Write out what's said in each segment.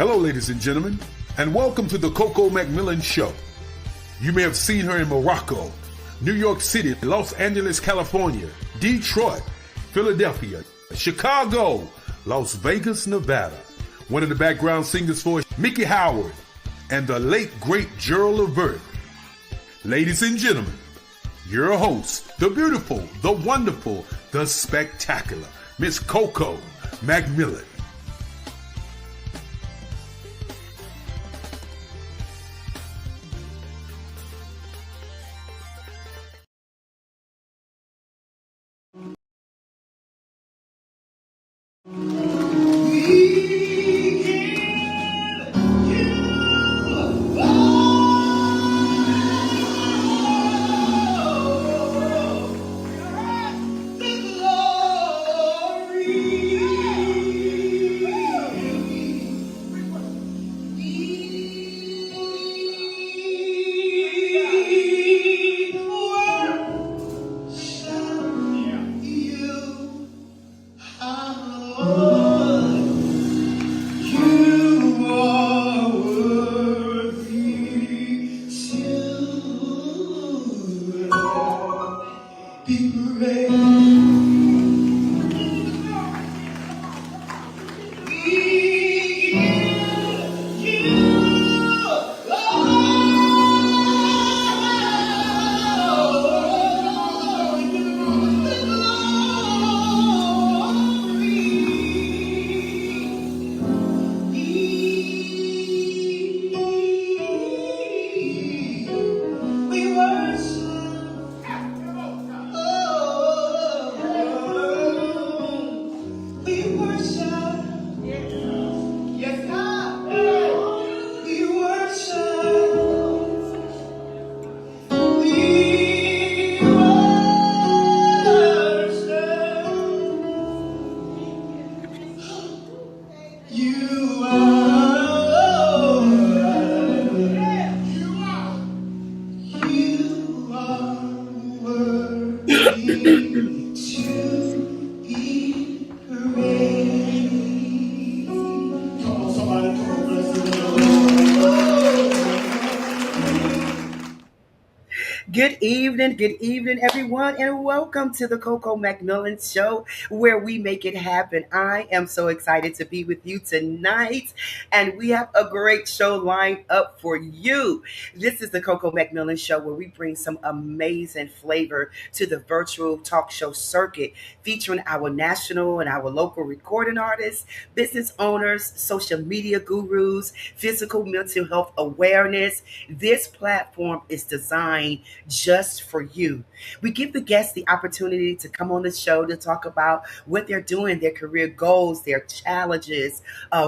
Hello, ladies and gentlemen, and welcome to the Coco McMillan Show. You may have seen her in Morocco, New York City, Los Angeles, California, Detroit, Philadelphia, Chicago, Las Vegas, Nevada. One of the background singers for Mickey Howard and the late, great Gerald Levert. Ladies and gentlemen, your host, the beautiful, the wonderful, the spectacular, Miss Coco McMillan. Good evening, everyone, and welcome to the Coco McMillan Show, where we make it happen. I am so excited to be with you tonight, and we have a great show lined up for you. This is the Coco McMillan Show, where we bring some amazing flavor to the virtual talk show circuit, featuring our national and our local recording artists, business owners, social media gurus, physical mental health awareness. This platform is designed just for you. We give the guests the opportunity to come on the show to talk about what they're doing, their career goals, their challenges,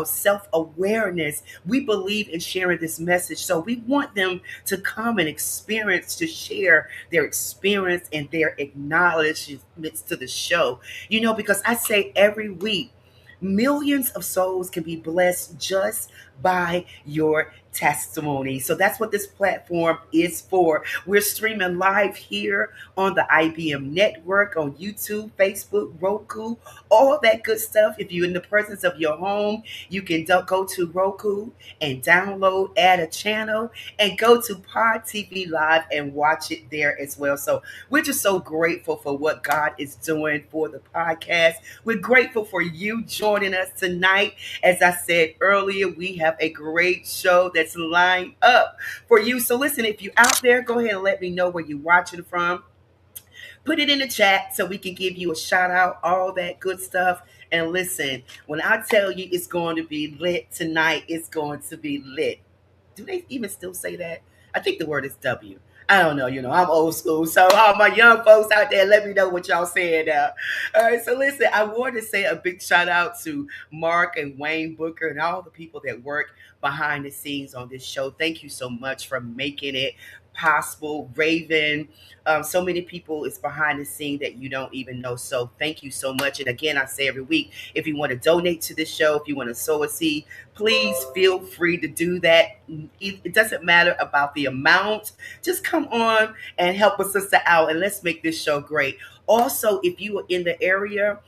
self awareness. We believe in sharing this message, so we want them to come and experience, to share their experience and their acknowledgments to the show. Because I say every week, millions of souls can be blessed just by your testimony. So that's what this platform is for. We're streaming live here on the IBM network, on YouTube, Facebook, Roku, all that good stuff. If you're in the presence of your home, you can go to Roku and download, add a channel, and go to Pod TV Live and watch it there as well. So we're just so grateful for what God is doing for the podcast. We're grateful for you joining us tonight. As I said earlier, we have a great show that's lined up for you. So listen, if you're out there, go ahead and let me know where you're watching from. Put it in the chat so we can give you a shout out, all that good stuff. And listen, when I tell you it's going to be lit tonight, it's going to be lit. Do they even still say that? I think the word is W. I don't know, I'm old school. So all my young folks out there, let me know what y'all saying now. All right, so listen, I want to say a big shout out to Mark and Wayne Booker and all the people that work behind the scenes on this show. Thank you so much for making it possible. Raven, so many people is behind the scene that you don't even know. So thank you so much. And again, I say every week, if you want to donate to this show, if you want to sow a seed, please feel free to do that. It doesn't matter about the amount. Just come on and help a sister out, and let's make this show great. Also, if you are in the area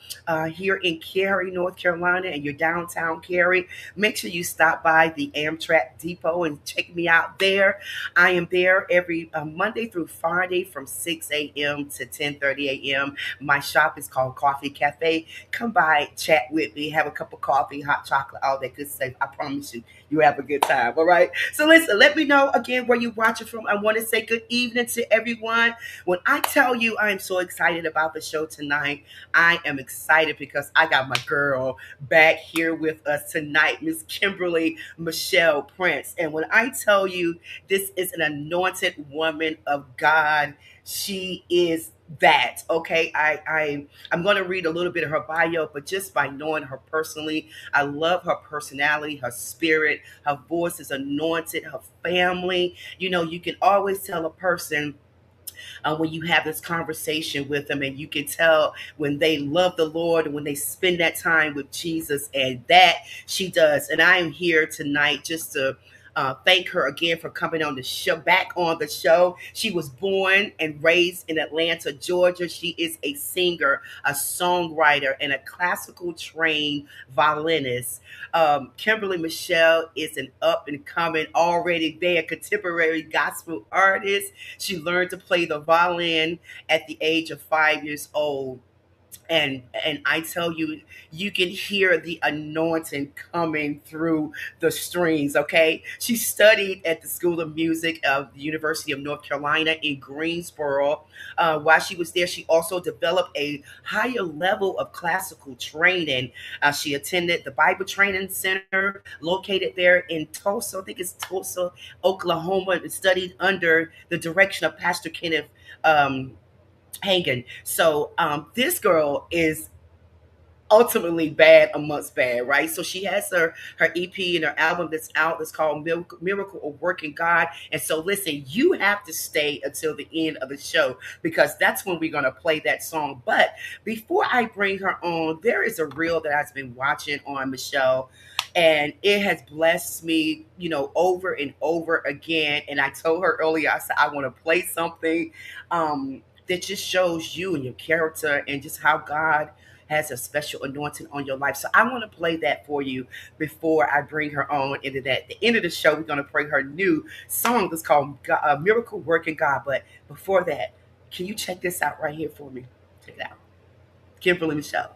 here in Cary, North Carolina, and you're downtown Cary, make sure you stop by the Amtrak Depot and check me out there. I am there every Monday through Friday from 6 a.m. to 10:30 a.m. My shop is called Coffee Cafe. Come by, chat with me, have a cup of coffee, hot chocolate, all that good stuff. I promise you, you have a good time. All right. So listen, let me know again where you're watching from. I want to say good evening to everyone. When I tell you I am so excited about the show tonight, I am excited because I got my girl back here with us tonight, Miss Kimberly Michelle Prince. And when I tell you this is an anointed woman of God, she is that. Okay. I'm going to read a little bit of her bio, but just by knowing her personally, I love her personality, her spirit, her voice is anointed, her family. You know, you can always tell a person when you have this conversation with them, and you can tell when they love the Lord and when they spend that time with Jesus, and that she does. And I am here tonight just to thank her again for coming on the show, back on the show. She was born and raised in Atlanta, Georgia. She is a singer, a songwriter, and a classical trained violinist. Kimberly Michelle is an up and coming, already there, contemporary gospel artist. She learned to play the violin at the age of 5 years old. And I tell you, you can hear the anointing coming through the strings. Okay, she studied at the School of Music of the University of North Carolina in Greensboro. While she was there, she also developed a higher level of classical training. She attended the Bible Training Center located there in Tulsa, I think it's Tulsa, Oklahoma, and studied under the direction of Pastor Kenneth Hagan. So this girl is ultimately bad amongst bad, right? So she has her EP and her album that's out that's called Miracle of Working God. And so listen, you have to stay until the end of the show because that's when we're going to play that song. But before I bring her on, there is a reel that I've been watching on Michelle, and it has blessed me, you know, over and over again. And I told her earlier, I said I want to play something that just shows you and your character and just how God has a special anointing on your life. So I want to play that for you before I bring her on into that. At the end of the show, we're going to play her new song that's called Miracle Working God. But before that, can you check this out right here for me? Check it out. Kimberly Michelle.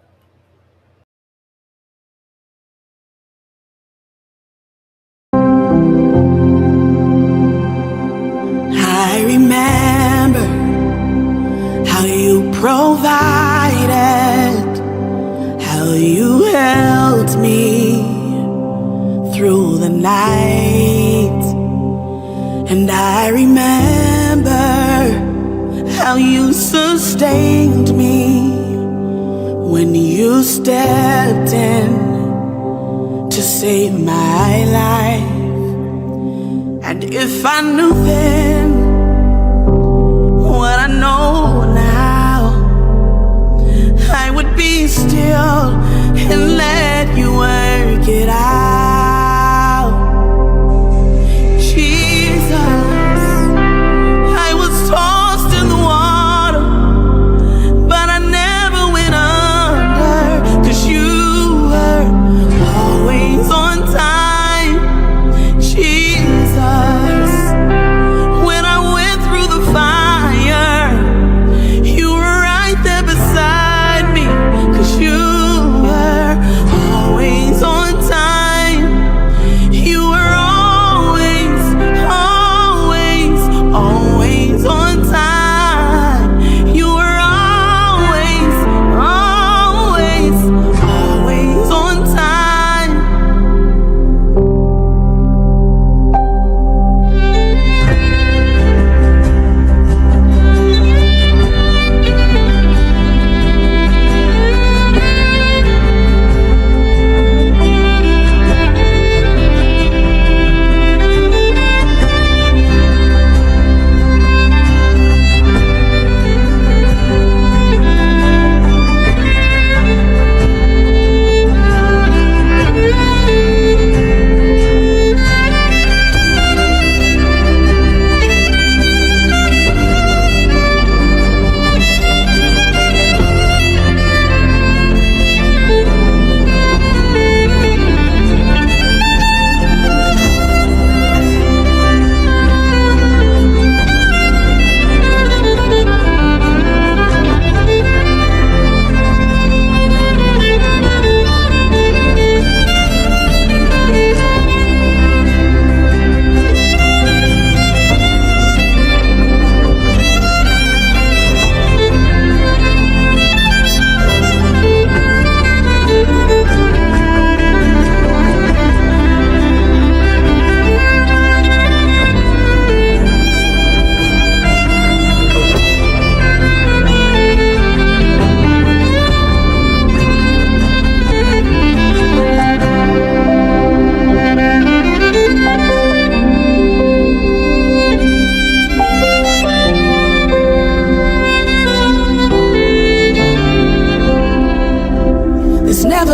I remember how you provided, how you held me through the night. And I remember how you sustained me when you stepped in to save my life. And if I knew then what I know now, I would be still and let you work it out. Jesus, I was tossed in the water, but I never went under, 'cause you were always on time. Jesus, when I went through the fire,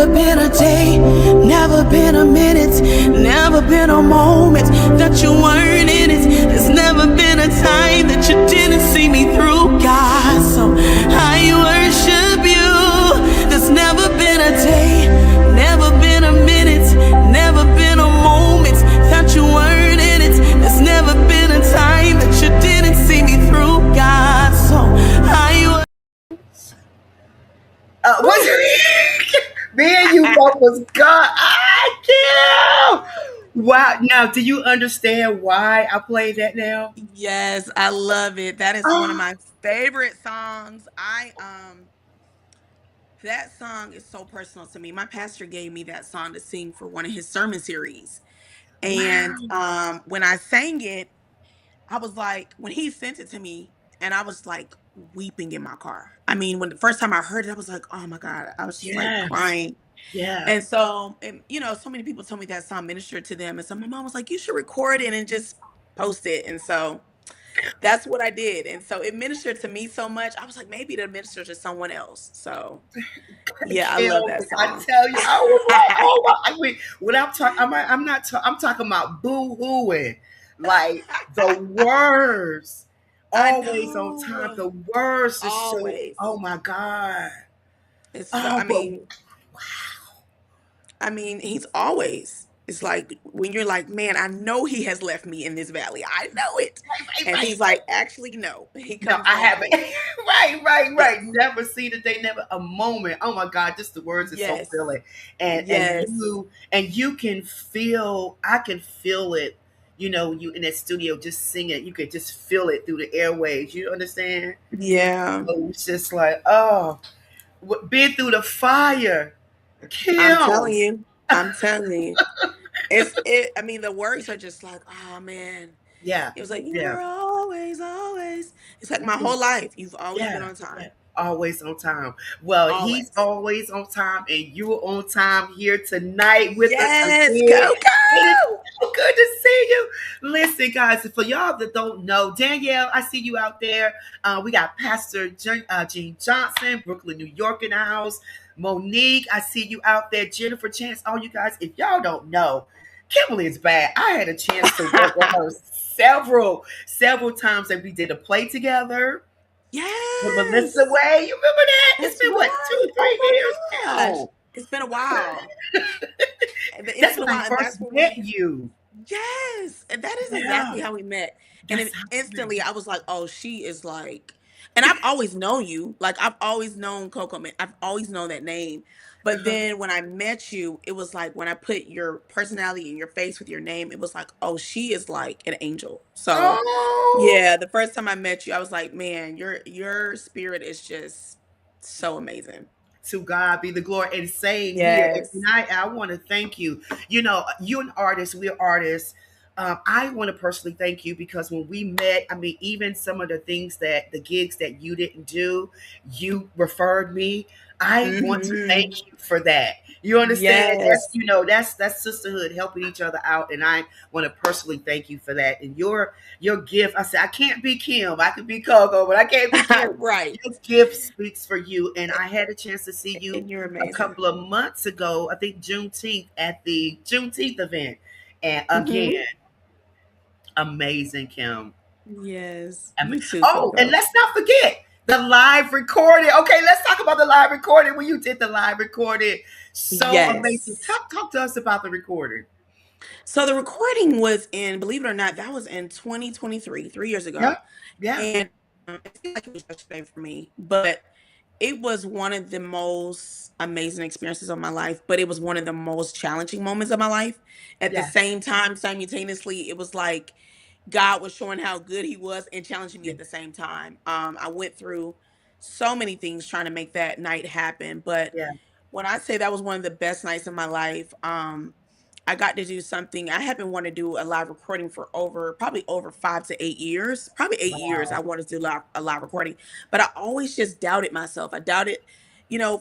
never been a day, never been a minute, never been a moment that you weren't in it. There's never been a time that you didn't see me through, God. So I worship you. There's never been a day, never been a minute, never been a moment that you weren't in it. There's never been a time that you didn't see me through, God. So I What's it? Man, you both was God. I can't. Wow. Now, do you understand why I played that now? Yes, I love it. That is one of Oh, my favorite songs. That song is so personal to me. My pastor gave me that song to sing for one of his sermon series. And wow. when I sang it, I was like, when he sent it to me, and I was like weeping in my car. I mean, when the first time I heard it, I was like, oh my God, I was just like Yes. crying. Yeah. And so, so many people told me that song ministered to them. And so my mom was like, you should record it and just post it. And so that's what I did. And so it ministered to me so much. I was like, maybe it'll minister to someone else. So yeah, I Kim, love that I song. tell you, I was like, oh my! I mean, when I'm talking, I'm not. I'm talking about boo hooing, like the words, I always on time. know. The words just show. Always. Oh my God! It's so, Oh, but he's always. It's like when you're like, man, I know he has left me in this valley. I know it. right, And right. he's like, actually, no. He No, comes I home haven't. full. Right. Yes. Never seen a day, never a moment. Oh my God, just the words are so Yes. filling, Yes. and you can feel. I can feel it. You know, you in that studio just singing. You could just feel it through the airwaves. You understand? Yeah. So it's just like, oh, been through the fire. I'm telling Kim. you. I'm telling you. The words are just like, oh man. Yeah, It was like, you yeah. were always, always. It's like my whole life. You've always been Yeah, on yeah. time. Always on time. Well, he's Always. always on time, and you're on time here tonight with us Yes, again. It is Coco. so good to see you. Listen, guys, for y'all that don't know, Danielle, I see you out there. We got Pastor Gene Johnson, Brooklyn, New York in the house. Monique, I see you out there. Jennifer Chance, all you guys, if y'all don't know, Kimberly is bad. I had a chance to work with her several times that we did a play together with Melissa Yes, Way. You remember that? It's that's been what, right. two, Oh 3 years my gosh. now. It's been a while. It's That's been a when I while, and first that's when met we you. yes, and that is Yeah, exactly how we met. And that's then how we met. instantly I was like, "Oh, she is like," and I've always known you. Like I've always known Coco. Man, I've always known that name. But Uh-huh. then when I met you, it was like when I put your personality in your face with your name, it was like, "Oh, she is like an angel." So, Oh, yeah, the first time I met you, I was like, "Man, your spirit is just so amazing." to God be the glory. And same here. And Yes. I want to thank you. You know, you're an artist. We're artists. I want to personally thank you because when we met, I mean, even some of the things that the gigs that you didn't do, you referred me. I want to Mhm. thank you for that. You understand? That's Yes. that's sisterhood helping each other out, and I want to personally thank you for that. And your gift, I said, I can't be Kim. I could be Coco, but I can't be Kim. Right. Your gift speaks for you. And I had a chance to see you And you're a amazing. couple of months ago, I think Juneteenth, at the Juneteenth event. And Mhm. again, amazing, Kim. Yes, Ama- you too, Oh, and Coco. let's not forget the live recording. Okay, let's talk about the live recording when you did the live recording. So amazing. Yes. Talk to us about the recording. So the recording was in, believe it or not, that was in 2023, 3 years Yeah, ago. yeah, And it seemed like it was yesterday for me, but it was one of the most amazing experiences of my life, but it was one of the most challenging moments of my life. At the yeah, same time, simultaneously, it was like God was showing how good he was and challenging me yeah, at the same time. I went through so many things trying to make that night happen, but yeah. when I say that was one of the best nights of my life, I got to do something I have been wanting to do a live recording for probably over 5 to 8 years, probably 8 years. I Wow. wanted to do a live recording, but I always just doubted myself. I doubted,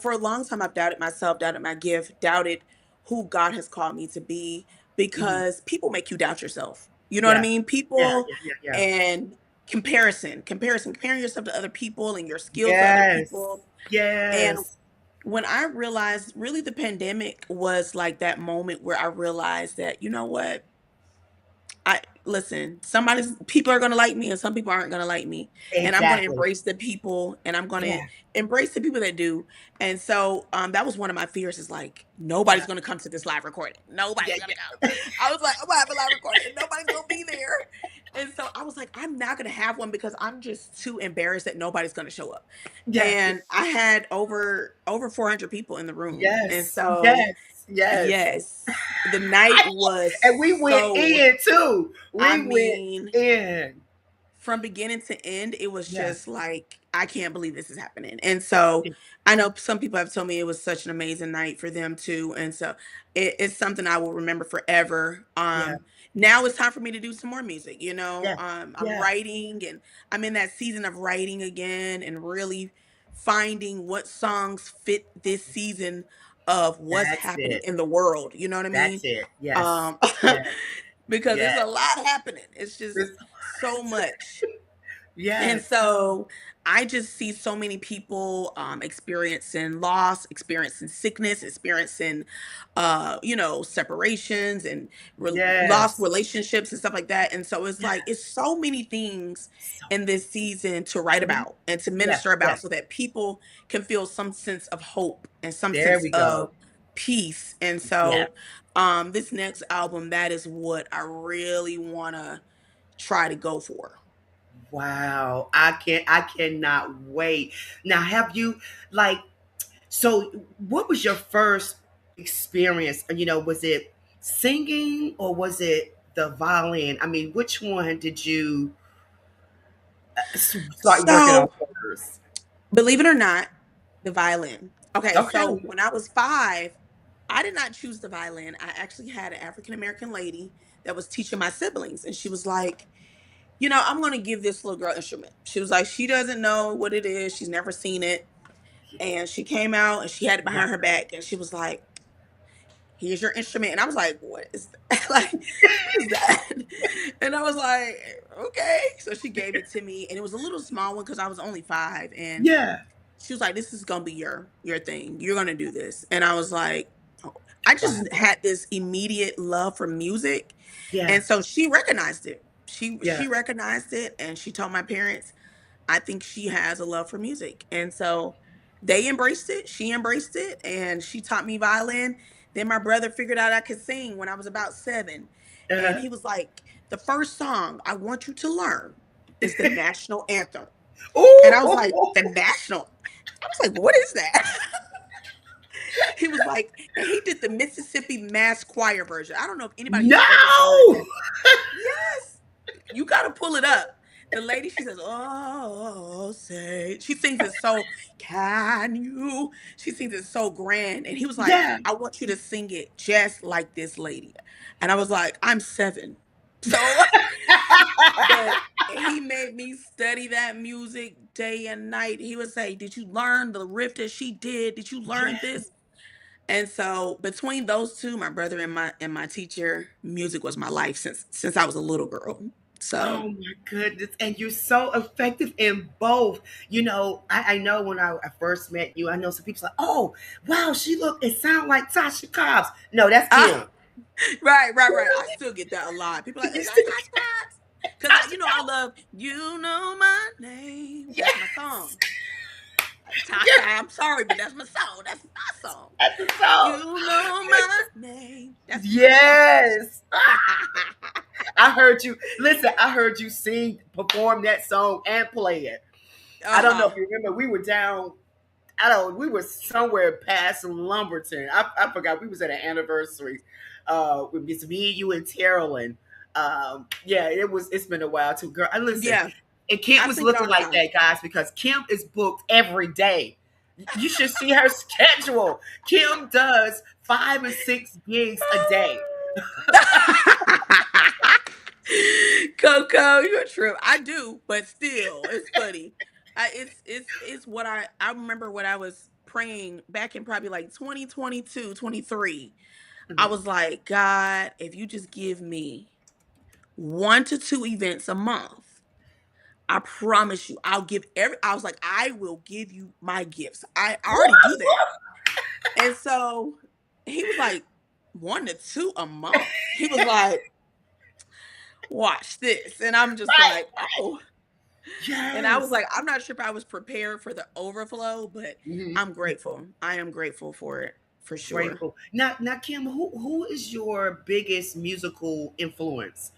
for a long time, I've doubted myself, doubted my gift, doubted who God has called me to be Mhm. because people make you doubt yourself. You know what I Yeah, mean? yeah, People yeah, yeah, yeah. and comparing yourself to other people and your skill to other Yes, people. And yes. when I realized, really, the pandemic was like that moment where I realized that, you know what? I listen, somebody's people are gonna like me and some people aren't gonna like me. And I'm gonna Exactly. embrace the people and I'm gonna Yeah. embrace the people that do. And so that was one of my fears is like nobody's Yeah. gonna come to this live recording. Yeah. Nobody's gonna come. Yeah. I was like, I'm gonna have a live recording and nobody's gonna be there. And so I was like, I'm not gonna have one because I'm just too embarrassed that nobody's gonna show up. Yeah. And I had over 400 people in the room. And Yes. so Yes. Yes. yes, the night was And we went so in too. I We went mean, in. from beginning to end, it was Yeah. just like, I can't believe this is happening. And so I know some people have told me it was such an amazing night for them too. And so it's something I will remember forever. Yeah. Now it's time for me to do some more music, you know. Yeah. I'm Yeah. writing and I'm in that season of writing again and really finding what songs fit this season of what's That's happening it. in the world. You know what I That's mean? it. Yes. Um, Yes. because there's Yes. a lot happening. It's just This- so much. And Yes. so I just see so many people experiencing loss, experiencing sickness, experiencing, separations and lost Yes. relationships and stuff like that. And so it's like, it's so many things So, in this season to write mhm. about and to Yeah. minister Yeah. about so that people can feel some sense of hope and some There sense we of go. peace. And Yeah. so this next album, that is what I really want to try to go for. Wow. I cannot wait. Now have you like so what was your first experience? Was it singing or was it the violin? I mean, which one did you start working on So first? believe it or not, the violin. Okay, so Okay. when I was 5, I did not choose the violin. I actually had an African American lady that was teaching my siblings, and she was like, I'm going to give this little girl an instrument. She was like, she doesn't know what it is. She's never seen it. And she came out and she had it Yeah. behind her back, and she was like, here's your instrument. And I was like, what is that? Like, what is that? And I was like, okay. So she gave it to me, and it was a little small one because I was only 5. And Yeah. she was like, this is gonna be your thing. You're gonna do this. And I was like, oh. I Wow. just had this immediate love for music. Yeah. And so she recognized it. She Yeah. she recognized it and she told my parents, I think she has a love for music. And so they embraced it. She embraced it and she taught me violin. Then my brother figured out I could sing when I was about 7. And Uh-huh. he was like, the first song I want you to learn is the national anthem. And I was like, Ooh. the national. I was like, what is that? He was like, and he did the Mississippi Mass Choir version. I don't know if anybody has ever heard No. that. Yes, you got to pull it up. The lady, she says, "Oh, say," she sings it so. Can you? She sings it so grand, and he was like, Yeah. "I want you to sing it just like this lady," and I was like, "I'm 7, so." But he made me study that music day and night. He would say, "Did you learn the riff that she did? Did you learn Yeah. this?" And so between those two, my brother and my teacher, music was my life since I was a little girl. Oh So my goodness. And you're so effective in both. I know when I first met you, I know some people like, oh, wow, she look, it sound like Tasha Cobbs. No, that's ah, Kim. right. I still get that a lot. People are like, You is that still Tosh Cobbs? Because Tasha I Cobbs. love you know my name. That's my Yes. song. Tasha, Yes. I'm sorry, but that's my song. That's my song. That's the song. You know my name. That's my song. Yes. I heard you. Listen, I heard you sing, perform that song, and play it. I don't know Uh-huh. if you remember. We were down. I don't. We were somewhere past Lumberton. I forgot. We was at an anniversary. With it's me, you, and Terrellyn. Yeah, it was. It's been a while too, girl. And listen, Yeah. and Kim I was sing it all looking the like time. that, guys, because Kim is booked every day. You should see her schedule. Kim does 5 or 6 gigs a day. Coco, you're a trip. I do, but still, it's funny. It's what I remember what I was praying back in probably like 2022, 23. I Mhm. was like, God, if you just give me 1 to 2 events a month, I promise you, I was like, I will give you my gifts. I already do that. And so he was like, 1 to 2 a month. He was like, watch this. And I'm just Right. like, oh. And I was Yes. like, I'm not sure if I was prepared for the overflow, but Hmm. I'm grateful. I am grateful for it for sure. Grateful. Now, Kim, who is your biggest musical influencer?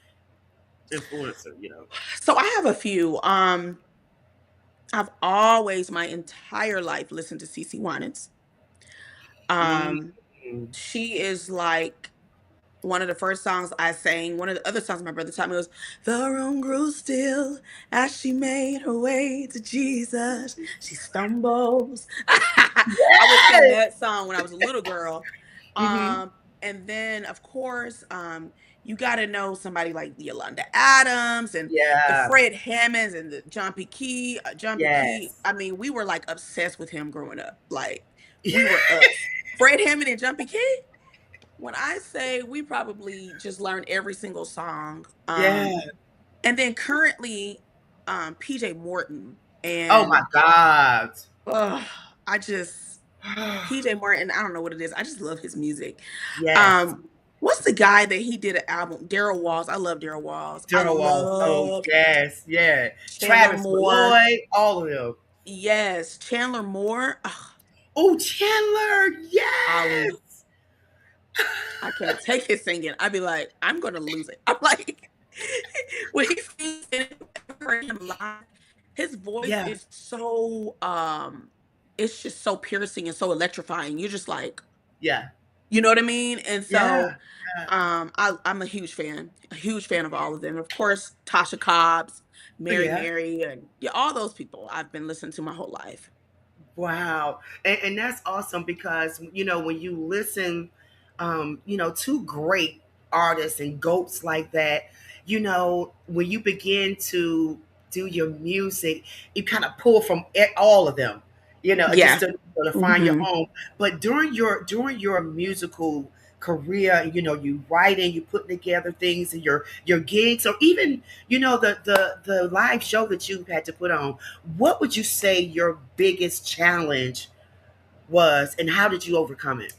So I have a few. I've always my entire life listened to CC Winans. Mm, Um, she is like one of the first songs I sang. One of the other songs my brother taught me was "The room grew still as she made her way to Jesus. She stumbles." I would sing yes. that song when I was a little girl. Hmm. Um, and then of course, you got to know somebody like Yolanda Adams and the Yeah. Fred Hammonds and the John P. Key. Yes. I mean, we were like obsessed with him growing up. Like we were Fred Hammond and John P. Key. When I say we probably just learned every single song. Yeah. And then currently, PJ Morton Oh my and God. ugh, I just PJ Morton, I don't know what it is. I just love his music. Yes. Um, what's the guy that he did an album? Daryl Walls. I love Daryl Walls. I Daryl Walls. Oh love yes, yeah. Chandler Travis Moore. Malloy, all of them. Yes, Chandler Moore. Ugh, Oh, Chandler, I yes. I can't take his singing. I'd be like, I'm gonna lose it. I'm like, when he sings and I've heard him live, his voice Yeah, is so it's just so piercing and so electrifying. You're just like, yeah, you know what I mean? And yeah, so I'm a huge fan of all of them. Of course, Tasha Cobbs, Mary yeah. Mary, and yeah, all those people I've been listening to my whole life. Wow. And that's awesome because, when you listen, to great artists and goats like that, when you begin to do your music, you kind of pull from all of them, just Yeah. to find your Hmm. own. But during your musical career, you writing, you putting together things and your gigs, or even, the live show that you've had to put on, what would you say your biggest challenge was, and how did you overcome it?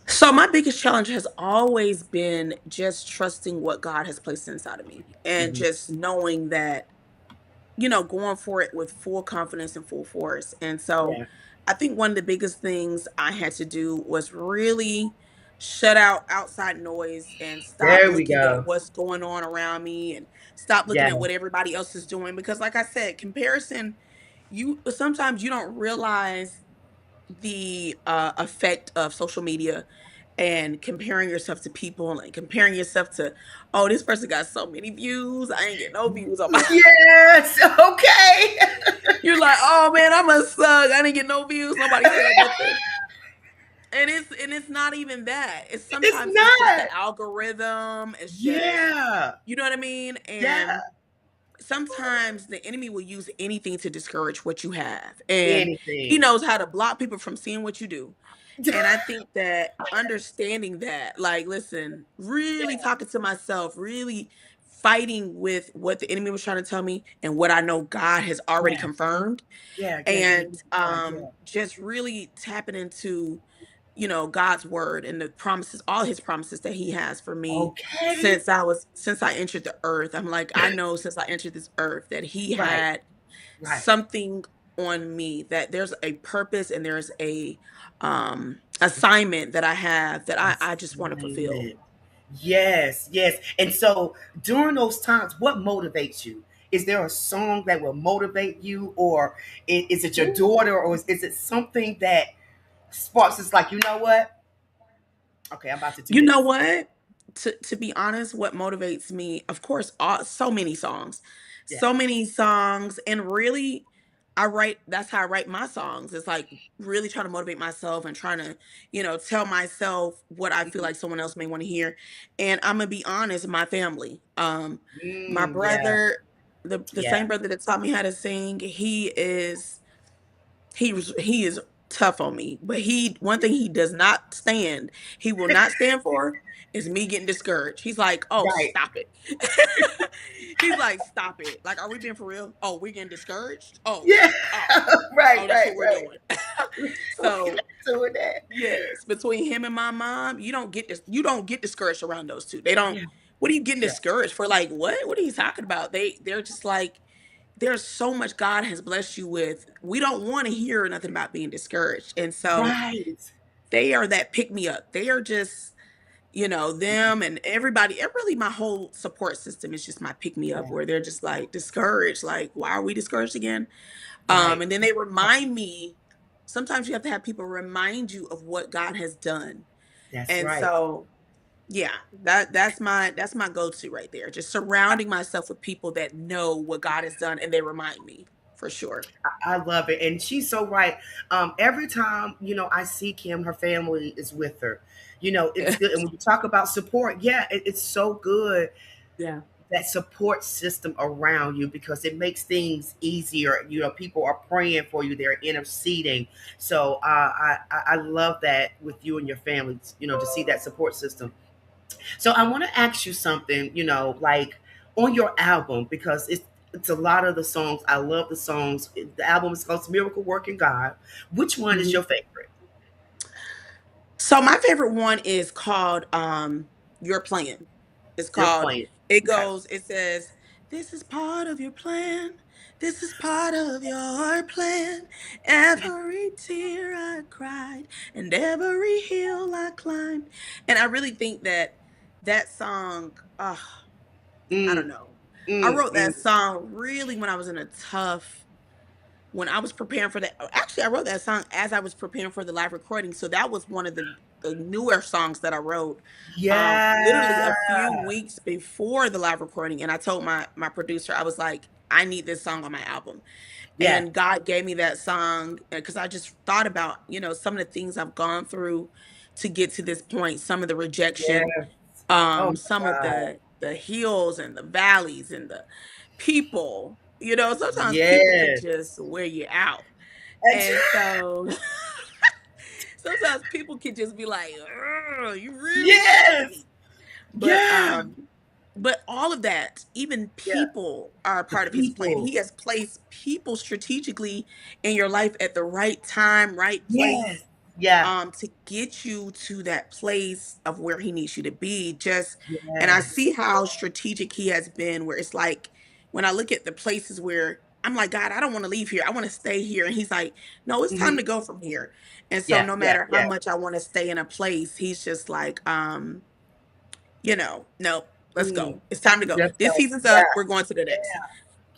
So my biggest challenge has always been just trusting what God has placed inside of me and Hmm. just knowing that, going for it with full confidence and full force. And so Yeah. I think one of the biggest things I had to do was really shut out outside noise and stop There we looking at go. what's going on around me and stop looking Yeah. at what everybody else is doing because like I said, comparison, you sometimes you don't realize the effect of social media and comparing yourself to people and comparing yourself to, oh, this person got so many views, I ain't get no views on my. Yes. Okay. You're like, oh man, I must suck, I didn't get no views, nobody said nothing. And it's not even that, it's It's sometimes it's just not. the algorithm, it's just, Yeah. you know what I mean. Yeah. And sometimes the enemy will use anything to discourage what you have, and he Anything. knows how to block people from seeing what you do. And I think that understanding that, like, listen, really talking to myself, really fighting with what the enemy was trying to tell me and what I know God has already Yeah. confirmed, Yeah. Yeah. Yeah. and Yeah. Yeah. just really tapping into, God's word and the promises, all his promises that he has for me Okay. since I entered the earth. I'm like, I know since I entered this earth that he Right. had Right. something on me, that there's a purpose and there's a assignment that I have that I just want to fulfill. Assignment. Yes, yes. And so during those times, what motivates you? Is there a song that will motivate you, or is it your daughter, or is it something that sparks? It's like, you know what? Okay, I'm about to do You know this. what? To be honest, what motivates me, of course, Yeah. so many songs, and really, I write. That's how I write my songs. It's like really trying to motivate myself and trying to, tell myself what I feel Mhm. like someone else may want to hear. And I'm gonna be honest, my family, my Yeah. brother, the Yeah. same brother that taught me how to sing, he is tough on me. But one thing he does not stand, he will not stand for is me getting discouraged. He's like, oh, Right. stop it. He's like, stop it. Like, are we being for real? Oh, we're getting discouraged? Yeah. Oh, Right, oh, that's right, what we're right. doing. Okay, So let's do that. yes, between him and my mom, you don't get discouraged around those two. They don't. Yeah, What are you getting yeah. discouraged for? Like what? What are you talking about? They're just like there's so much God has blessed you with. We don't want to hear nothing about being discouraged, and so Right. they are that pick me up. They are just them and everybody. Really, my whole support system is just my pick me up. Yeah. Where they're just like discouraged. Like why are we discouraged again? Right. And then they remind me. Sometimes you have to have people remind you of what God has done. That's And right. so, yeah, that's my go-to right there. Just surrounding myself with people that know what God has done and they remind me for sure. I love it. And she's so right. Every time, I see Kim, her family is with her. It's good. And when you talk about support, yeah, it's so good, Yeah. that support system around you, because it makes things easier. People are praying for you, they're interceding. So I love that with you and your family, to see that support system. So I want to ask you something, like on your album, because it's a lot of the songs. I love the songs. The album is called Miracle Working God. Which one is Mhm. your favorite? So my favorite one is called Your Plan. It's You're called playing. Okay. it says, this is part of your plan. This is part of your plan. Every tear I cried and every hill I climbed. And I really think that that song, I don't Mm, know. I mm, wrote mm. that song really when I was in a tough when I was preparing for that. Actually, I wrote that song as I was preparing for the live recording. So that was one of the newer songs that I wrote, literally Yeah. a few weeks before the live recording. And I told my producer, I was like, I need this song on my album. Yeah. And God gave me that song because I just thought about, some of the things I've gone through to get to this point, some of the rejection, Yes. Oh my some of God. the hills and the valleys and the people. Sometimes people can Yes. just wear you out. And so sometimes people can just be like, "Ugh, you really killing Yes. me." But Yeah. but all of that, even Yeah. people are a The part of his plan. people. He has placed people strategically in your life at the right time, right Yes. place, Yeah. to get you to that place of where he needs you to be. And I Yes. see how strategic he has been, where it's like when I look at the places where I'm like, God, I don't want to leave here. I want to stay here. And he's like, no, it's time Hmm. to go from here. And so Yeah. no Yeah. matter how Yeah. much I want to stay in a place, he's just like, no, let's Mm. go. It's time to go. Let's This go. season's Yeah. up. We're going to the next.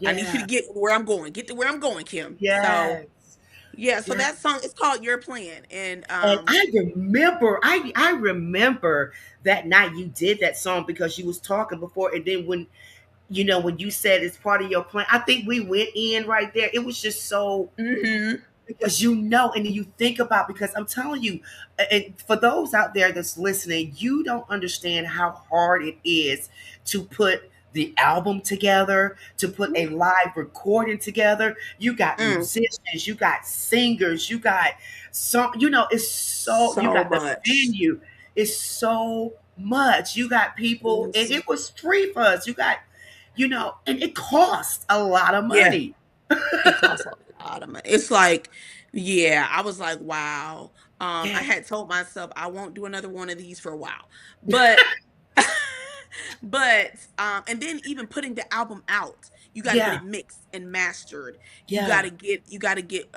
I need you to Yeah. get where I'm going. Get to where I'm going, Kim. So Yes. yeah, so Yeah. that song is called Your Plan. And And I remember that night you did that song because you was talking before, and then when you said it's part of your plan, I think we went in right there. It was just so, mhm, because and then you think about, because I'm telling you, and for those out there that's listening, you don't understand how hard it is to put the album together, to put a live recording together. You got mm, musicians, you got singers, you got it's so, you so got the much. venue. It's so much. You got people, and Yes. it was free for us. You got, and it cost a lot of Yeah. money. It costs a lot of money. It's like, yeah, I was like, wow. I Yeah. had told myself I won't do another one of these for a while. But and then even putting the album out, you got to get Yeah. it mixed and mastered. Yeah. You got to get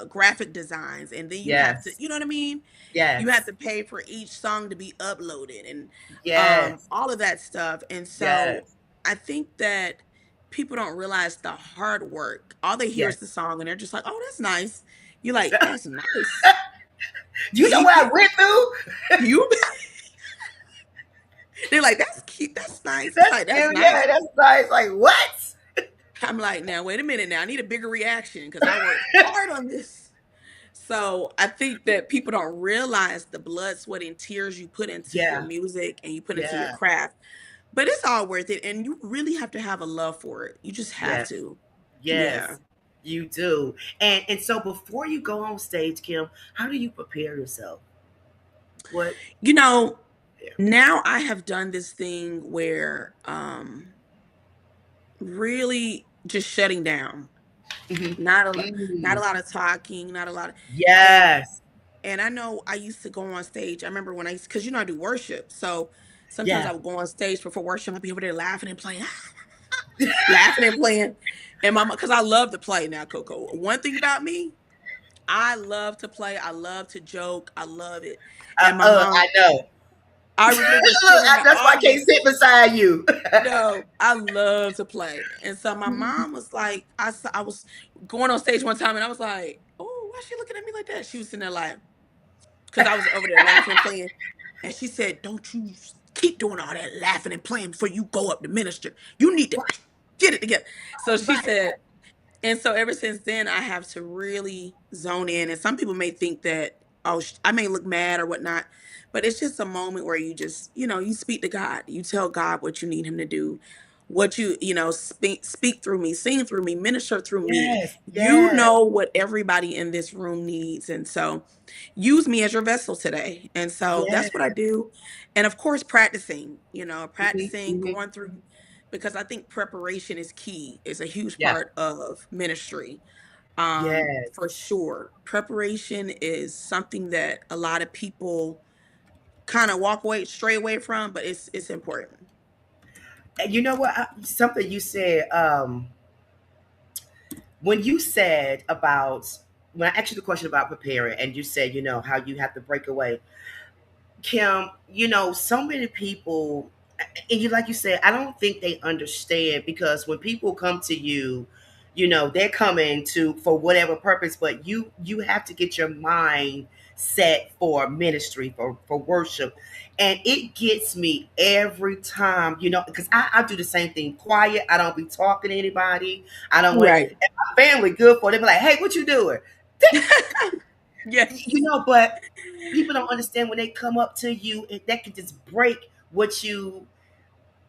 graphic designs, and then you have to, Yes. you know what I mean? You have Yes. to pay for each song to be uploaded and Yes. all of that stuff. And so Yes. I think that people don't realize the hard work. All they hear is the Yes. song and they're just like, "Oh, that's nice." You're like, "That's nice." You know what I went through? You they're like, "That's cute. That's nice." It's That's like, "That's cute. Yeah, nice." that's nice. Like, what? I'm like, "Now, wait a minute now. I need a bigger reaction because I worked hard on this." So, I think that people don't realize the blood, sweat, and tears you put into your Yeah. music and you put into your Yeah. craft. But it's all worth it, and you really have to have a love for it. You just have Yes. to. Yeah. Yes. You do. And so before you go on stage, Kim, how do you prepare yourself? What? You know, Yeah. now I have done this thing where really just shutting down. Mhm. Not a not a Mm. lot of talking, not a lot of, and Yes. and I know I used to go on stage. I remember when I used, because I do worship. So sometimes Yeah. I would go on stage before worship. I'd be over there laughing and playing, laughing and playing. And my, because I love to play now, Coco. One thing about me, I love to play. I love to joke. I love it. And my I mom, know. I Look, remember sitting in the that's why I can't audience. sit beside you. No, I love to play. And so my mom was like, I was going on stage one time and I was like, oh, why is she looking at me like that? She was sitting there like, because I was over there laughing and playing. And she said, don't you keep doing all that laughing and playing before you go up to minister. You need to Right, get it together. So she right. said, and so ever since then, I have to really zone in. And some people may think that, oh, I may look mad or whatnot, but it's just a moment where you just, you speak to God. You tell God what you need Him to do, what speak through me, sing through me, minister through me. Yes, You yes, know what everybody in this room needs. And so use me as your vessel today. And so yes. that's what I do. And of course, practicing, Hmm, practicing, hmm. going through, because I think preparation is key, is a huge Yeah, part of ministry. For yes. sure. Preparation is something that a lot of people kind of walk away, stray away from, but it's important. And you know what? Something you said, when you said about, when I asked you the question about preparing, and you said, how you have to break away. Kim, so many people, and you, like you said, I don't think they understand, because when people come to you, they're coming to for whatever purpose, but you have to get your mind set for ministry, for worship. And it gets me every time, because I do the same thing, quiet. I don't be talking to anybody. I don't want, Right. and my family good for it. They be like, hey, what you doing? Yes. But people don't understand when they come up to you, that can just break what you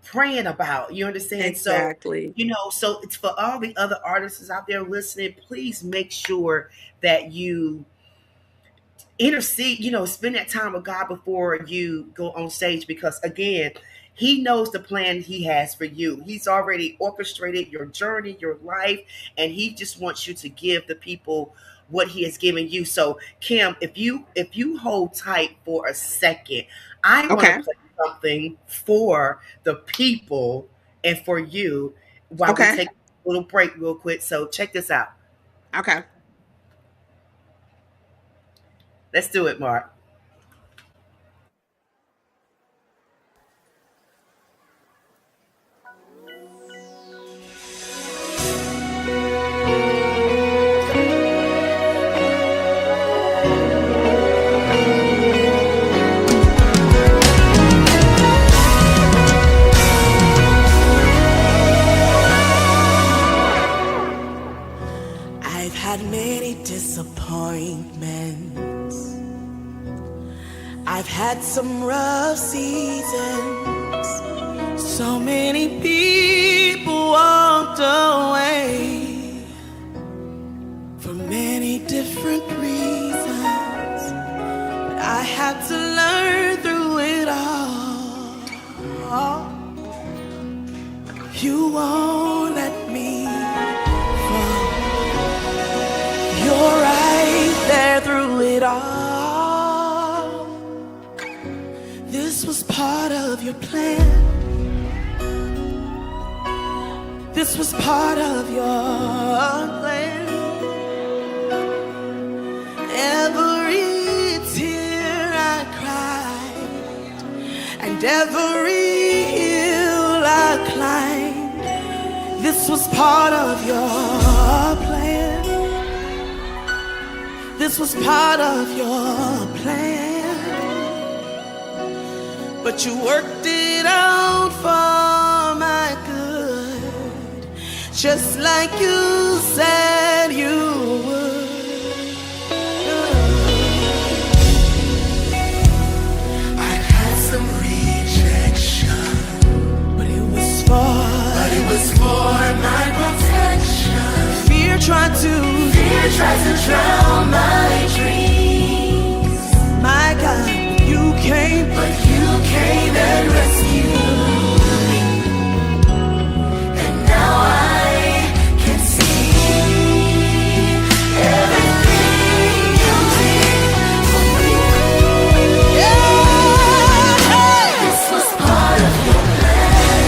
praying about. You understand? So, Exactly. so it's for all the other artists out there listening. Please make sure that you intercede, spend that time with God before you go on stage, because again, He knows the plan He has for you. He's already orchestrated your journey, your life, and He just wants you to give the people what He has given you. So, Kim, if you hold tight for a second, I want Okay. to play something for the people and for you while we Okay. take a little break real quick. So check this out. Okay. Let's do it, Mark. I've had many disappointments. I've had some rough seasons. So many people walked away for many different reasons. But I had to learn through it all. You won't let me fall. You're right there through it all. This was part of your plan. This was part of your plan. Every tear I cried, and every hill I climbed, this was part of your plan. This was part of your plan. But you worked it out for my good, just like you said you would. I had some rejection, but it was for my protection. Fear tried to around my dreams. My God, but you came and rescued me. And now I can see everything you did for me. Yeah. This was part of your plan.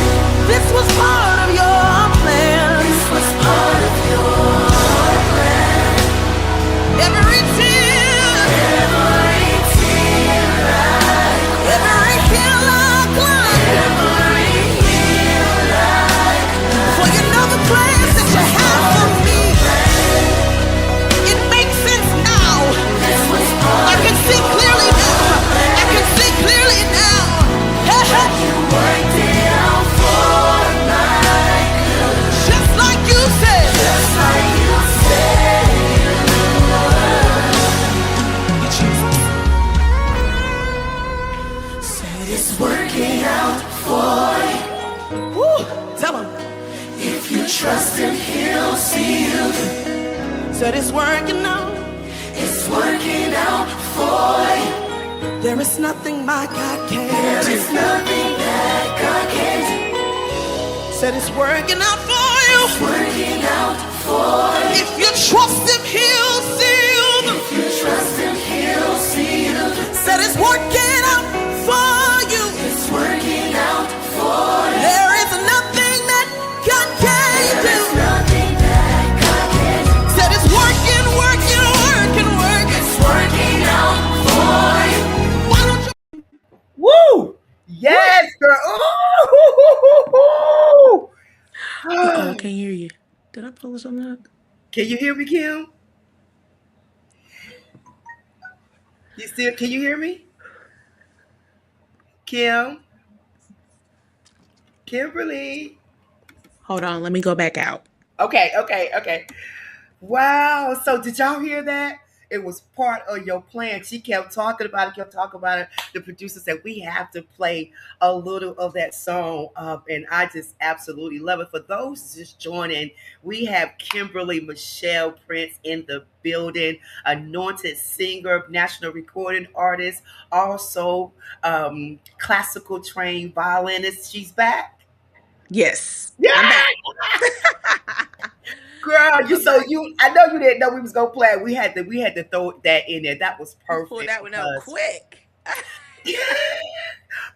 This was part of your plan. This was part of your plan. Every tear, every hill I climb, every hill I climb. For you know the plans that you have for me. It makes sense now. I can see clearly now. I can see clearly now. You worked it out for my good. Just like you said. Just like you said you would. Jesus. Said it's working out for you. Woo. Tell him. If you trust him, he'll see you. Said it's working out. It's working out for you. There is nothing my God can't do. There is nothing that God can't do. Said it's working out for you. It's working out for you. If you trust him, he'll see you. If you trust him, he'll see you. Said it's working out for you. It's working out for you. There is nothing that God can't do. There is nothing that God can't do. Said it's working, working, working, working. It's working out for you. Why don't you? Woo! Yes, girl. Ooh! Uh-oh, can't hear you. Did I pull something up? Can you hear me, Kim? You still? Can you hear me, Kim? Kimberly? Hold on, let me go back out. Okay, okay, okay. Wow. So did y'all hear that? It was part of your plan. She kept talking about it, kept talking about it. The producer said we have to play a little of that song. And I just absolutely love it. For those just joining, we have Kimberly Michelle Prince in the building, anointed singer, national recording artist, also classical trained violinist. She's back. Yes, Yeah. I'm back. Girl, you I'm so back. you I know you didn't know we was gonna play. We had to throw that in there. That was You pulled perfect that one out because quick.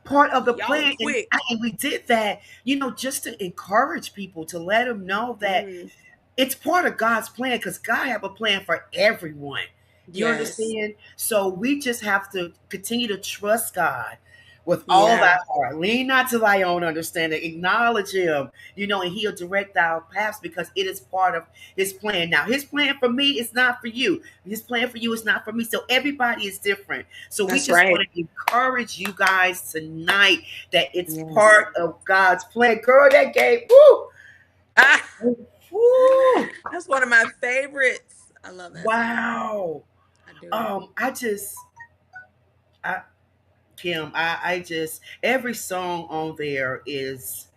part of the Y'all are plan, and, quick. and we did that, just to encourage people, to let them know that Mm, it's part of God's plan, because God have a plan for everyone. You yes. understand? So we just have to continue to trust God with all of Yeah. our heart. Lean not to thy own understanding. Acknowledge him, and he'll direct our paths, because it is part of his plan. Now, his plan for me is not for you. His plan for you is not for me. So everybody is different. So we That's just right. want to encourage you guys tonight that it's Yes. part of God's plan. Girl, that gave, woo, Ah, woo, that's one of my favorites. I love that song. wow. I do. I just, I, Kim, I just, every song on there is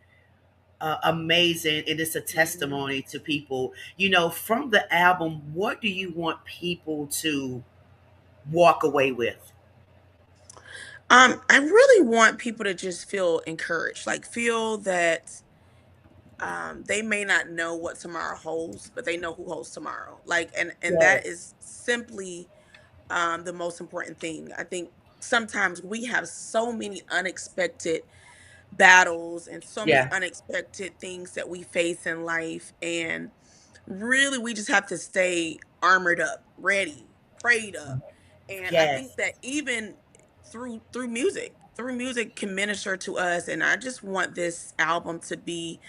amazing, and it's a Mhm. testimony to people. From the album, what do you want people to walk away with? I really want people to just feel encouraged, like feel that they may not know what tomorrow holds, but they know who holds tomorrow. Like, and that Yes, is simply the most important thing. I think sometimes we have so many unexpected battles and so many yeah, unexpected things that we face in life, and really we just have to stay armored up, ready, prayed up. And I think yes, that even through music can minister to us, and I just want this album to be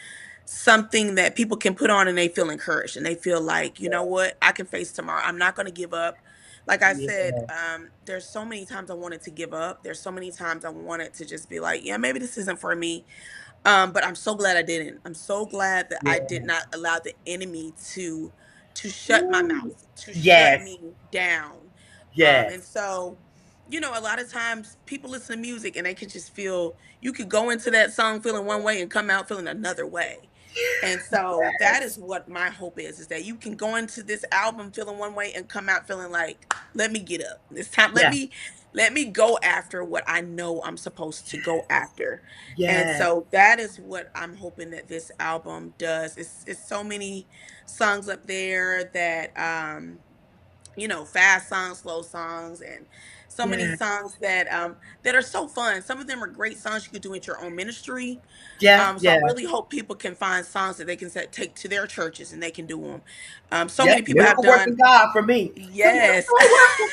something that people can put on and they feel encouraged and they feel like, you know what, I can face tomorrow. I'm not going to give up. Like I said, yeah, there's so many times I wanted to give up. There's so many times I wanted to just be like, yeah, maybe this isn't for me. But I'm so glad I didn't. I'm so glad that I did yeah. not allow the enemy to shut my Ooh. mouth, to shut Yes, me down. And yes, so, a lot of times people listen to music and they can just feel, you could go into that song feeling one way and come out feeling another way. And so that is what my hope is that you can go into this album feeling one way and come out feeling like, let me get up. This time, Yeah. let me go after what I know I'm supposed to go after. And Yes. so that is what I'm hoping that this album does. It's so many songs up there that fast songs, slow songs, and so many Yeah. songs that are so fun. Some of them are great songs you could do at your own ministry. Yeah. So I Yeah. really hope people can find songs that they can take to their churches and they can do them. So Yeah. many people have Miracle working done. God for me. The Yes. miracle working.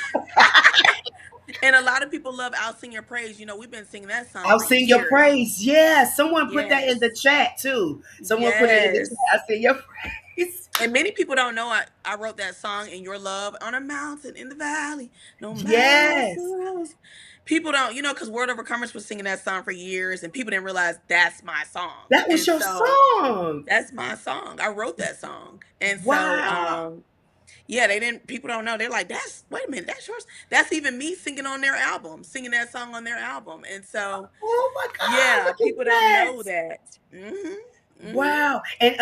And a lot of people love I'll Sing Your Praise. We've been singing that song I'll for sing your years. praise. Yeah. Someone put that in the Yes. chat too. Someone put it in the chat. Yes. I sing your praise. And many people don't know I wrote that song in your love on a mountain in the valley, no matter what Yes. feels. People don't, because Word Overcomers was singing that song for years and people didn't realize that's my song. That was And your so song. that's my song. I wrote that song. And so Wow. yeah, people don't know. They're like, that's wait a minute, that's yours. That's even me singing on their album, singing that song on their album. And so Oh my God. yeah, Look at people don't that. know that. Mhm. Mhm. Wow. And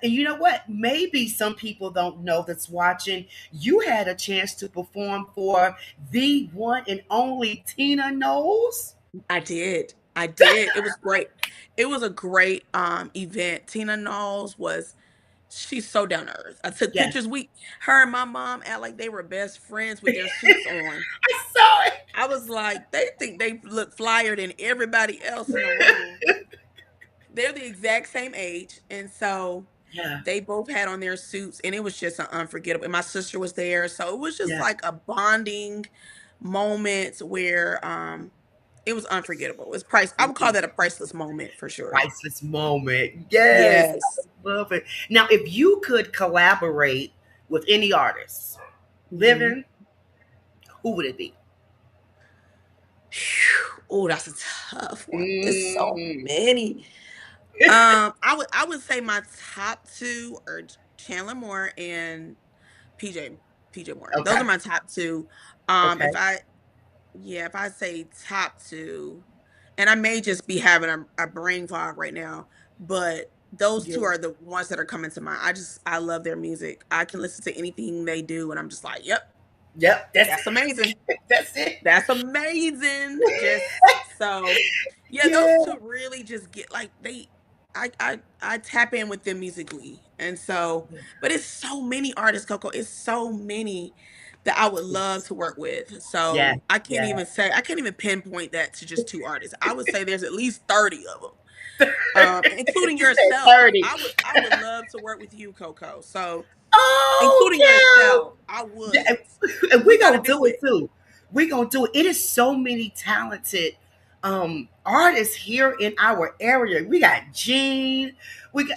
you know what? Maybe some people don't know that's watching. You had a chance to perform for the one and only Tina Knowles. I did. I did. It was great. It was a great event. Tina Knowles she's so down to earth. I took Yes. pictures. Her and my mom act like they were best friends with their suits on. I saw it. I was like, they think they look flyer than everybody else in the room. They're the exact same age. And so Yeah. they both had on their suits and it was just an unforgettable. And my sister was there. So it was just Yeah. like a bonding moment where it was unforgettable. It was I would call that a priceless moment for sure. Priceless moment. Yes. Yes. I love it. Now, if you could collaborate with any artist Hmm. living, who would it be? Oh, that's a tough one. It's so Mm. many. I would say my top two are Chandler Moore and PJ PJ Moore. Those Okay. are my top two. Okay. If I say top two, and I may just be having a brain fog right now, but those two Yeah. are the ones that are coming to mind. I love their music. I can listen to anything they do, and I'm just like, yep, Yep. That's that's amazing. that's it. That's amazing. Just so, yeah, those Yeah. two really just get like I tap in with them musically, and so, but it's so many artists, Coco. It's so many that I would love Yes. to work with. Yeah. So Yeah. I can't even pinpoint that to just two artists. I would say there's at least 30 of them, including You said yourself. 30. I would love to work with you, Coco. So Oh, including Kim. yourself, I Yeah, would. and We we got to gonna do do it it. too. We gonna do it. It is so many talented artists here in our area. We got Gene.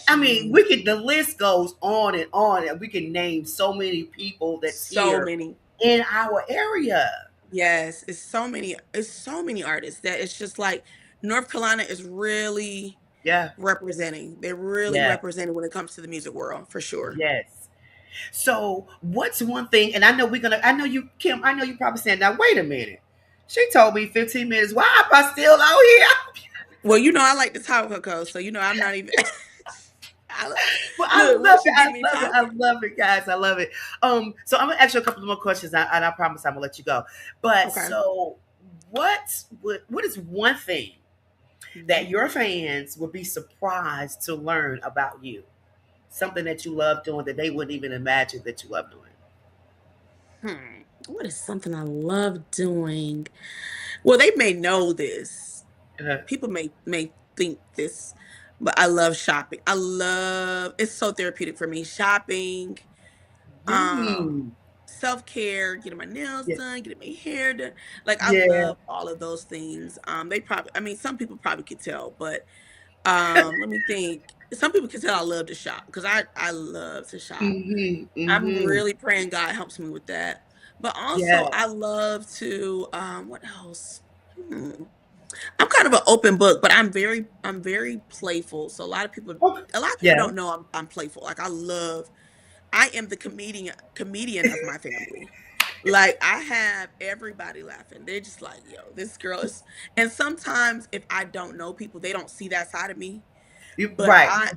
I mean, Gee, the list goes on, and we can name so many people that's so here many. in our area. Yes, it's so many artists that it's just like North Carolina is really Yeah, representing. They're really yeah, representing when it comes to the music world, for sure. yes. So, what's one thing? And I know we're gonna. I know you, Kim. I know you probably saying, "Now, wait a minute." She told me 15 minutes. Why am I still out here? Well, I like to talk, Coco, so I'm not even I, Well, I look, love once it. you I get me love it. I talking. love it, guys. I love it. So I'm gonna ask you a couple more questions, and I promise I'm gonna let you go. But Okay. so, what is one thing that Mhm. your fans would be surprised to learn about you? Something that you love doing that they wouldn't even imagine that you love doing. What is something I love doing? Well, they may know this. Uh, People may think this, but I love shopping. It's so therapeutic for me. Shopping, um, mm, self-care, getting my nails yeah, done, getting my hair done. Like I yeah. love all of those things. They probably I mean some people probably could tell, but let me think. Some people can tell I love to shop because I love to shop. Mm-hmm, I'm mm-hmm. really praying God helps me with that. But also I Yes. love to what else? Hmm. I'm kind of an open book, but I'm very playful. So Okay. a lot of people Yeah. don't know I'm playful. Like I am the comedian of my family. Like I have everybody laughing. They're just like, yo, this girl is and sometimes if I don't know people, they don't see that side of me. But Right.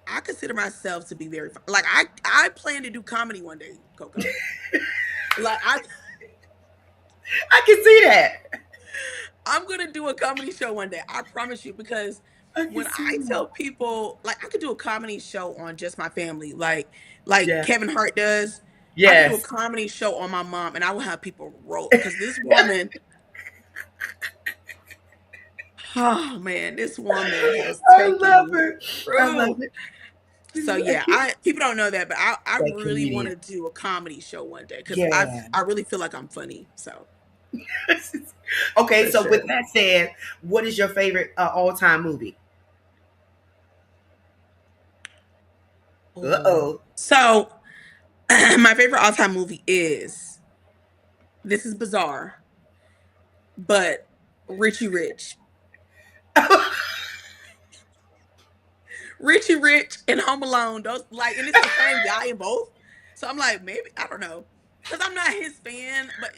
I consider myself to be very fun. Like I plan to do comedy one day, Coco. Like I can see that. I'm gonna do a comedy show one day. I promise you, because I can when see I that. tell people, like, I could do a comedy show on just my family, like Yeah. Kevin Hart does. I could do a Yes. comedy show on my mom, and I will have people roll because this woman, oh man, this woman has I taken love me it. I love through. it. So I yeah, can't, I people don't know that, but I that really want comedian. to do a comedy show one day because Yeah. I really feel like I'm funny. So Okay, for so with sure. that said, what is your favorite all-time movie? Oh. Uh-oh. So my favorite all time movie is, this is bizarre, but Richie Rich. Richie Rich and Home Alone. Those, like, and it's the same guy in both. So I'm like, maybe I don't know, because I'm not his fan, but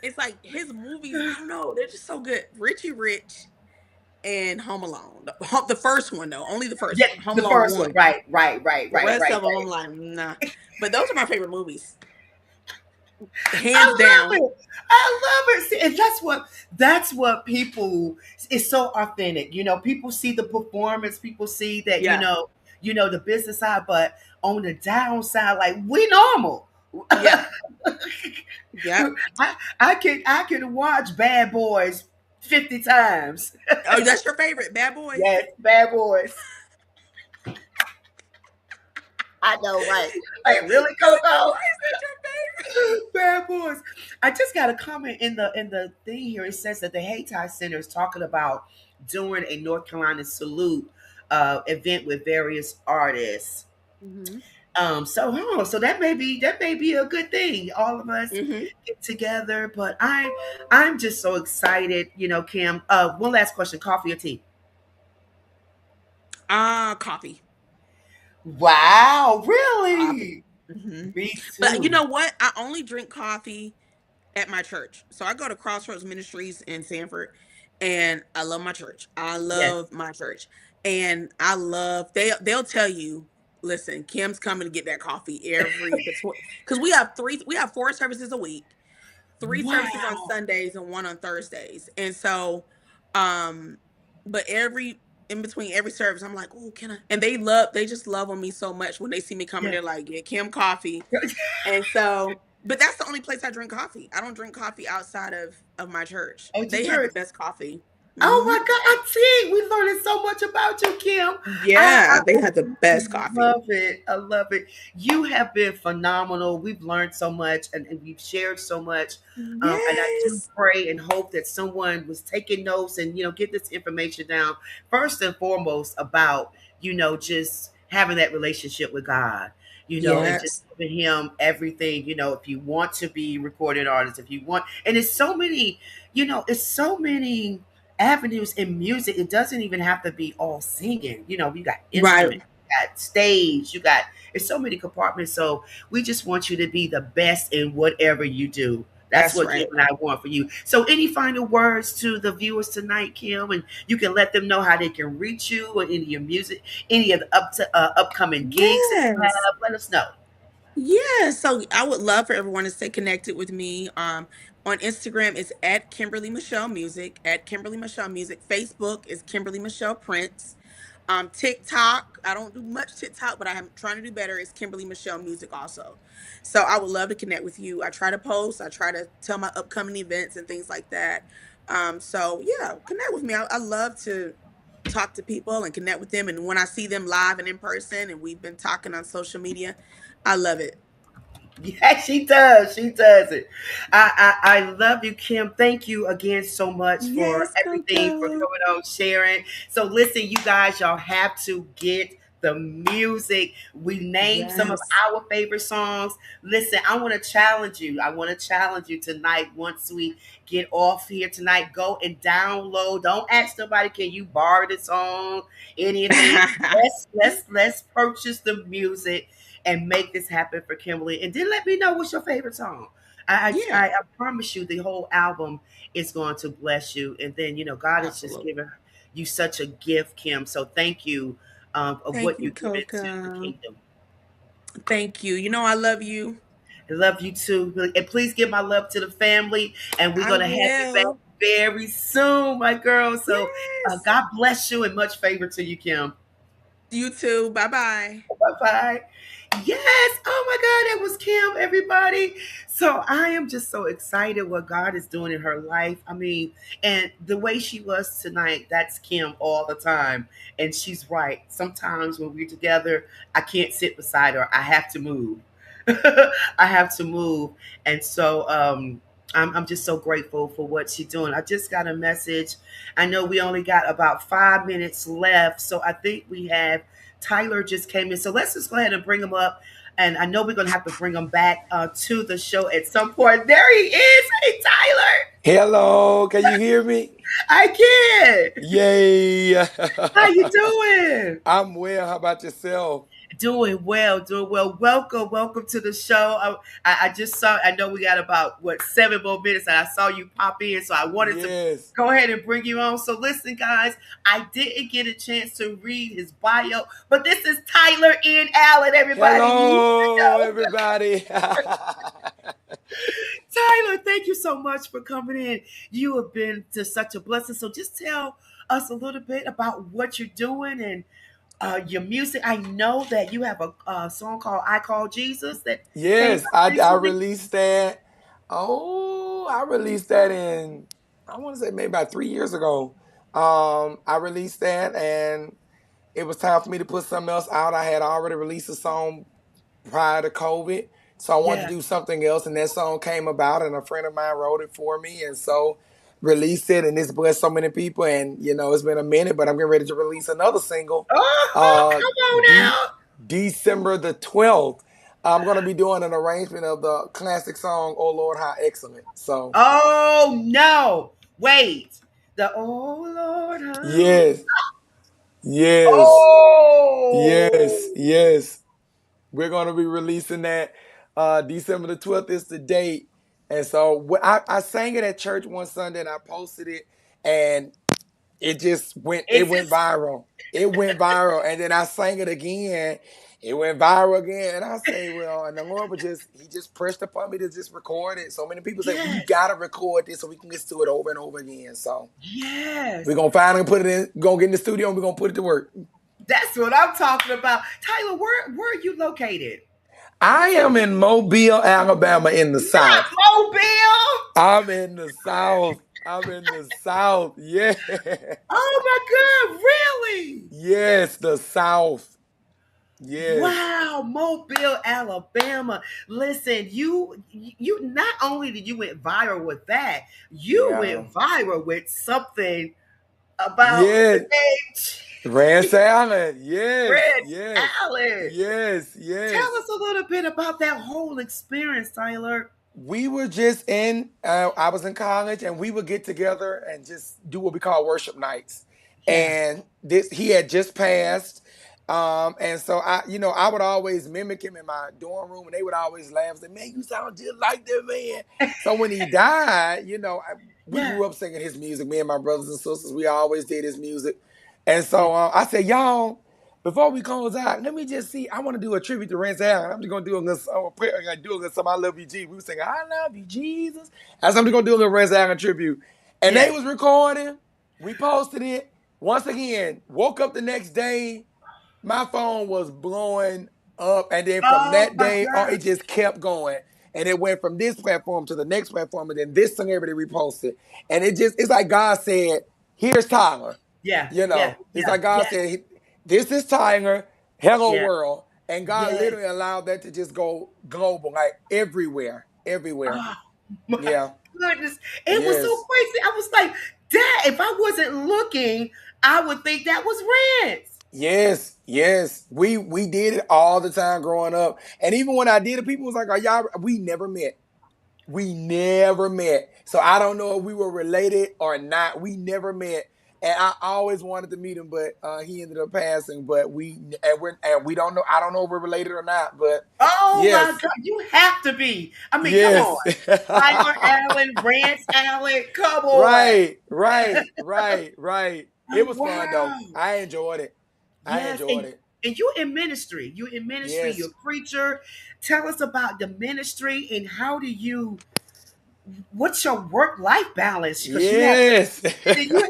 it's like his movies. I don't know, they're just so good. Richie Rich and Home Alone. The first one though, only the first Yeah, one. Home the Alone first one. one. Right, right, right, The right, rest right, of them, I'm right. like, nah. But those are my favorite movies, hands I love down. it. I love it. See, and that's what people, it's so authentic. People see the performance, people see that, Yeah, the business side, but on the downside, like we normal. yeah, yep. I can watch Bad Boys 50 times. Oh, that's your favorite, Bad Boys? Yes, Bad Boys. I know, right? Like really, Coco, Coco? why is that your favorite? Bad Boys. I just got a comment in the thing here. It says that the Hayti Center is talking about doing a North Carolina salute event with various artists. Mm-hmm. So that may be a good thing. All of us Mm-hmm. get together. But I'm just so excited, Kim. One last question: coffee or tea? Coffee. Wow, Coffee. really? Hmm. Me But you too. know what? I only drink coffee at my church. So I go to Crossroads Ministries in Sanford, and I love my church. I Yes. love my church. And I love, they'll tell you, listen, Kim's coming to get that coffee every between, because we have four services a week, three services on Wow. Sundays and one on Thursdays. And so um but every in between every service I'm like, oh, can I? And they just love on me so much when they see me coming. Yeah. They're like, get Kim coffee. And so, but that's the only place I drink coffee. I don't drink coffee outside of my church. Oh, to They have the church. best coffee. Oh Hmm. my God, I see. We learning so much about you, Kim. I Yeah, they have the best coffee. love it. I love it. You have been phenomenal. We've learned so much and we've shared so much. And I do Yes. pray and hope that someone was taking notes and, get this information down first and foremost about, just having that relationship with God, and just Yes. giving him everything, if you want to be recorded artist, if you want, and it's so many avenues in music. It doesn't even have to be all singing. You got Right. instruments, you got stage, it's so many compartments. So we just want you to be the best in whatever you do. That's That's what Kim right. and I want for you. So any final words to the viewers tonight, Kim, and you can let them know how they can reach you or any of your music, any of the upcoming gigs that you Yes. have. Let us know. Yeah, so I would love for everyone to stay connected with me. On Instagram it's at Kimberly Michelle Music, at Kimberly Michelle Music. Facebook is Kimberly Michelle Prince. TikTok, I don't do much TikTok, but I'm trying to do better. It's Kimberly Michelle Music also. So I would love to connect with you. I try to post, I try to tell my upcoming events and things like that. So yeah, connect with me. I love to talk to people and connect with them. And when I see them live and in person, and we've been talking on social media, I love it. Yeah, she does. She does it. I love you, Kim. Thank you again so much for Yes, everything, for Coco. coming on, sharing. So listen, you guys, y'all have to get the music. We named some of Yes. our favorite songs. Listen, I want to challenge you. I want to challenge you tonight. Once we get off here tonight, go and download. Don't ask nobody, can you borrow the song? Anything. Let's purchase the music and make this happen for Kimberly. And then let me know what's your favorite song. I, I Yeah, I promise you the whole album is going to bless you. And then God is just absolutely. giving you such a gift, Kim. So thank you of Thank what you, you give into the Coco. kingdom. Thank you. You know I love you. I love you too. And please give my love to the family. And we're I going to have you back will. very soon, my girl. So Yes. God bless you and much favor to you, Kim. You too. Bye bye. Bye bye. Yes. Oh my God, that was Kim, everybody. So I am just so excited what God is doing in her life. I mean, and the way she was tonight, that's Kim all the time. And she's right. Sometimes when we're together, I can't sit beside her. I have to move. I have to move. And so I'm just so grateful for what she's doing. I just got a message. I know we only got about 5 minutes left. So I think we have Tyler just came in. So let's just go ahead and bring him up. And I know we're going to have to bring him back to the show at some point. There he is. Hey, Tyler. Hello, can you hear me? I can. Yay! How you doing? I'm well. How about yourself? Doing well, doing well. Welcome to the show. I just saw. I know we got about 7 more minutes, and I saw you pop in, so I wanted to Yes. go ahead and bring you on. So listen, guys, I didn't get a chance to read his bio, but this is Tyler N. Allen. Everybody, you Hello, know. everybody. Tyler, thank you so much for coming in. You have been to such a blessing. So just tell us a little bit about what you're doing and your music. I know that you have a song called "I Call Jesus" that came Yes, out I recently. released that. Oh, I released that in, I want to say maybe about 3 years ago. I released that, and it was time for me to put something else out. I had already released a song prior to COVID. So I wanted Yeah. to do something else, and that song came about, and a friend of mine wrote it for me, and so released it, and it's blessed so many people. And it's been a minute, but I'm getting ready to release another single, Oh, uh, come on de- now. December the 12th. I'm going to be doing an arrangement of the classic song "Oh Lord, How Excellent." So Oh no! Wait. The oh Lord, how? yes, yes, yes, Oh, yes. We're going to be releasing that. December the 12th is the date. And so I sang it at church one Sunday, and I posted it, and it it's went just viral. It went viral. And then I sang it again. It went viral again. And I say, well, and the Lord he just pressed upon me to just record it. So many people say, well, you yes, got to record this so we can listen to it over and over again. So we're yes. going to finally put it in, going to get in the studio, and we're going to put it to work. That's what I'm talking about. Tyler, where are you located? I am in Mobile, Alabama, in the Not South. Mobile. I'm in the South. I'm in the South. Yeah. Oh my God, really? Yes, the South. Yes. Wow, Mobile, Alabama. Listen, you not only did you went viral with that, you Yeah. went viral with something about the Yes. name Ranch Yes. Red Yes. Allen. Yes. Tell Yes. us a little bit about that whole experience, Tyler. We were just I was in college, and we would get together and just do what we call worship nights. Yeah. And he had just passed. And so I would always mimic him in my dorm room, and they would always laugh and say, man, you sound just like that man. So when he died, we Yeah. grew up singing his music, me and my brothers and sisters, we always did his music. And so I said, y'all, before we close out, let me just see. I want to do a tribute to Rance Allen. I'm just gonna do a little song. I'm gonna do a little song. I love you, Jesus. We were singing, I love you, Jesus. As I'm just gonna do a little Rance Allen tribute. And they Yeah. was recording. We posted it. Once again, woke up the next day. My phone was blowing up, and then from Oh that my day on, God. it just kept going. And it went from this platform to the next platform, and then this song everybody reposted. And it's like God said, here's Tyler. Yeah. Yeah. It's Yeah. like God Yeah. said, this is Tyler, hello Yeah. world. And God Yes. literally allowed that to just go global, like everywhere, everywhere. Oh my Yeah. goodness. It was so Yes. crazy. I was like, Dad, if I wasn't looking, I would think that was Rance. Yes, yes. We did it all the time growing up. And even when I did it, people was like, "Are y'all we never met. We never met. So I don't know if we were related or not. We never met. And I always wanted to meet him, but he ended up passing. But we don't know. I don't know if we're related or not. But Oh my yes, God, you have to be. I mean, come on. yes. Tyler Allen, Rance Allen, come on. Right, right, right, right. It was fun though. Wow. I enjoyed it. I Yes, enjoyed it. and you're in ministry. You're in ministry. You're Yes. a preacher. Tell us about the ministry and how do you? What's your work life balance? Because you have Yes. you have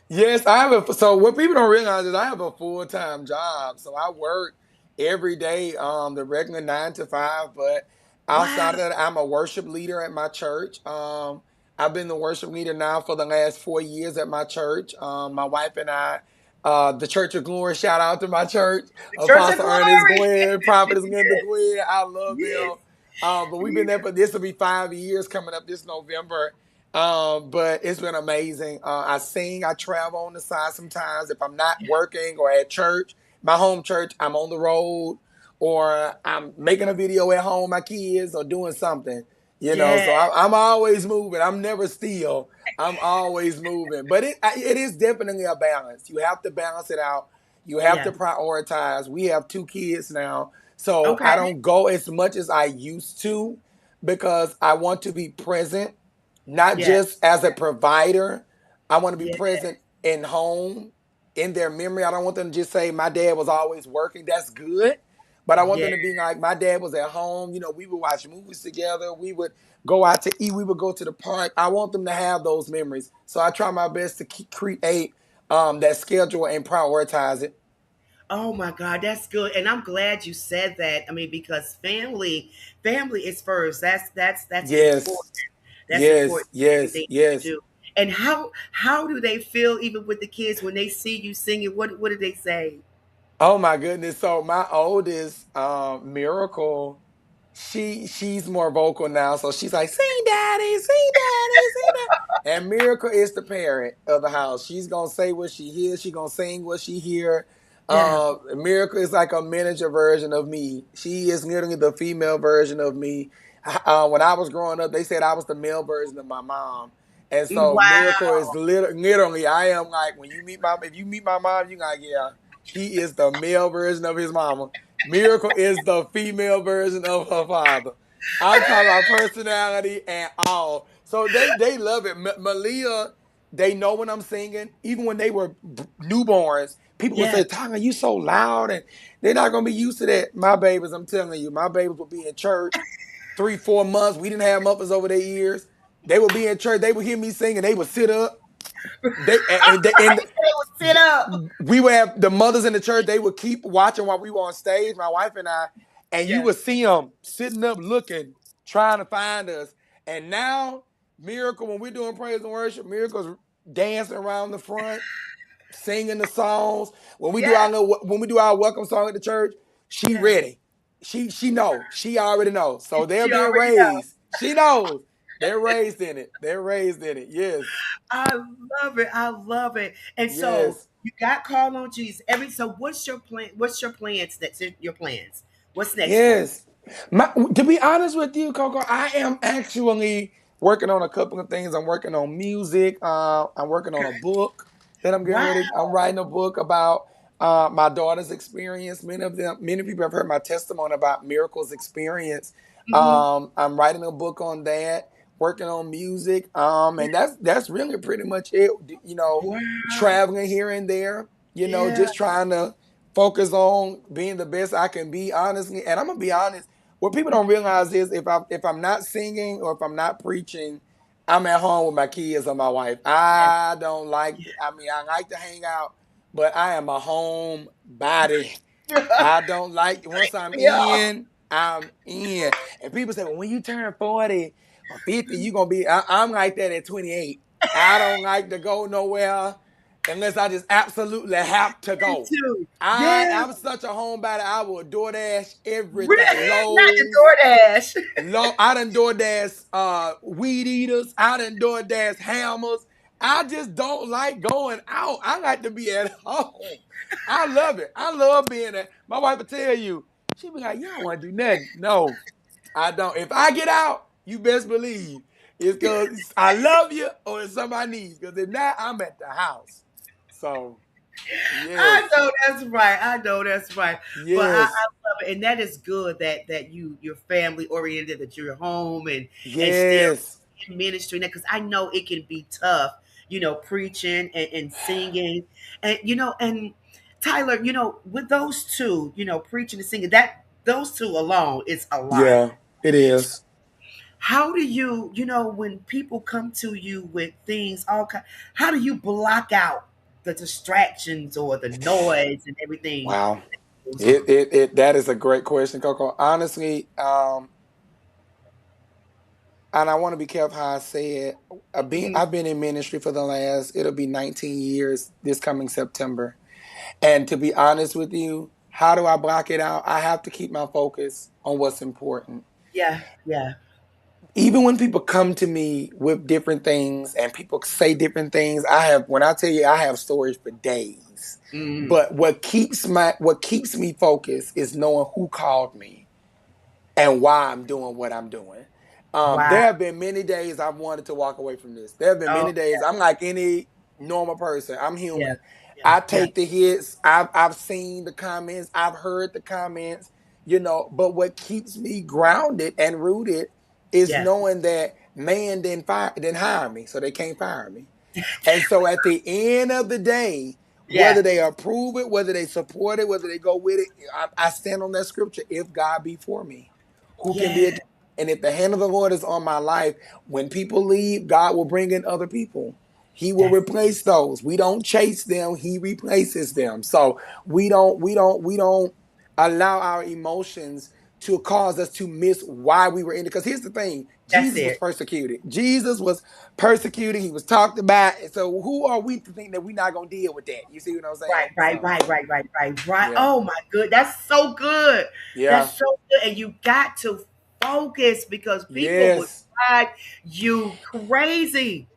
Yes, I have a. So what people don't realize is I have a full time job. So I work every day, the regular 9 to 5. But wow. outside of that, I'm a worship leader at my church. I've been the worship leader now for the last 4 years at my church. My wife and I, the Church of Glory. Shout out to my church, Church of Apostle Ernest Glory. Glenn, Prophetess Linda Glenn. I love Yes. them. But we've been there for this will be 5 years coming up this November. But it's been amazing. I sing, I travel on the side sometimes. If I'm not working or at church, my home church, I'm on the road or I'm making a video at home with my kids or doing something, Yeah. So I'm always moving. I'm never still. I'm always moving. But it is definitely a balance. You have to balance it out. You have to Yes. prioritize. We have 2 kids now. So Okay. I don't go as much as I used to because I want to be present not Yes. just as a provider. I want to be Yeah. present in home, in their memory. I don't want them to just say my dad was always working. That's good. But I want Yeah. them to be like, my dad was at home. We would watch movies together. We would go out to eat. We would go to the park. I want them to have those memories. So I try my best to create that schedule and prioritize it. Oh my God, that's good. And I'm glad you said that. I mean, because family is first. That's important. Yes, That's yes, important. yes, Everything you yes. do. And how do they feel even with the kids when they see you singing? What do they say? Oh my goodness. So my oldest, Miracle, she's more vocal now. So she's like, sing daddy, sing daddy, sing daddy. And Miracle is the parent of the house. She's gonna say what she hears, she gonna sing what she hear. Yeah. Miracle is like a miniature version of me. She is literally the female version of me. When I was growing up, they said I was the male version of my mom. And so Miracle is Wow. literally, I am like when you meet my if you meet my mom, you like, yeah. He is the male version of his mama. Miracle is the female version of her father. I'm talking about personality and all. So they love it. Malia, they know when I'm singing. Even when they were newborns, people would Yeah. say, Tonga, you so loud. And they're not going to be used to that. My babies, I'm telling you, my babies will be in church 3, 4 months. We didn't have muffins over their ears. They would be in church. They would hear me sing and they would sit up. And They would sit up. we would have the mothers in the church. They would keep watching while we were on stage, my wife and I, and you Yeah. would see them sitting up, looking, trying to find us. And now, Miracle, when we're doing praise and worship, Miracle's dancing around the front, singing the songs. Yeah. When we do our welcome song at the church, she Yeah. ready. She know. She already knows. So they're She being already know. raised. She knows. They're raised in it. They're raised in it. Yes. I love it. I love it. And so Yes. you got call on Jesus. So what's your plan? What's your plans? That's your plans. What's next for you? Yes. To be honest with you, Coco, I am actually working on a couple of things. I'm working on music. I'm working on a book that I'm getting Wow. ready. I'm writing a book about my daughter's experience. Many people have heard my testimony about Miracle's experience. Hmm. I'm writing a book on that. Working on music. And that's really pretty much it. Wow. Traveling here and there. Yeah. Just trying to focus on being the best I can be, honestly. And I'm gonna be honest. What people don't realize is if I'm not singing or if I'm not preaching, I'm at home with my kids or my wife. Yeah. I don't like. I mean, I like to hang out, but I am a home body. I don't like once I'm Yeah. in, I'm in. And people say, well, when you turn 40 or 50, you're gonna be. I'm like that at 28. I don't like to go nowhere unless I just absolutely have to Me go. too. Yeah. I'm such a homebody. I will DoorDash everything. Really? Not Lowe's, the DoorDash. I done DoorDash weed eaters. I done DoorDash hammers. I just don't like going out. I like to be at home. I love it. I love being at. My wife will tell you. She be like, "You don't want to do nothing." No, I don't. If I get out, you best believe it's because I love you or it's something I need. Because if not, I'm at the house. So I yes, know that's right. I know that's right. But I yes, love it, and that is good that you're family oriented, that you're home and still yes, in ministry. Because I know it can be tough, preaching and singing, and Tyler, with those two, preaching and singing, that those two alone is a lot. Yeah, it is. How do you, when people come to you with things, how do you block out the distractions or the noise and everything Wow. that goes on? It that is a great question, Coco. Honestly, and I want to be careful how I say it. Mhm. I've been in ministry for the last, it'll be 19 years this coming September. And to be honest with you, how do I block it out? I have to keep my focus on what's important. Yeah, yeah. Even when people come to me with different things and people say different things, when I tell you, I have stories for days. Mm. But what keeps me focused is knowing who called me and why I'm doing what I'm doing. Wow. There have been many days I've wanted to walk away from this. There have been Oh, many days I'm like any normal person. I'm yeah, human. yeah, I yeah. take the hits. I've seen the comments. I've heard the comments. But what keeps me grounded and rooted is Yeah, knowing that man didn't hire me, so they can't fire me. And so at the end of the day, whether yeah, they approve it, whether they support it, whether they go with it, I stand on that scripture. If God be for me, who can be yeah. against? And if the hand of the Lord is on my life, when people leave, God will bring in other people. He will That's replace those. We don't chase them, he replaces them. So we don't allow our emotions to cause us to miss why we were in it. Because here's the thing, that's Jesus was it. persecuted. Jesus was persecuted, he was talked about. So who are we to think that we're not gonna deal with that? You see what I'm saying? Right, right, So right, right, right, right, right. yeah. Oh my good. That's so good. Yeah. That's so good. And you got to focus because people will Yes. drive you crazy.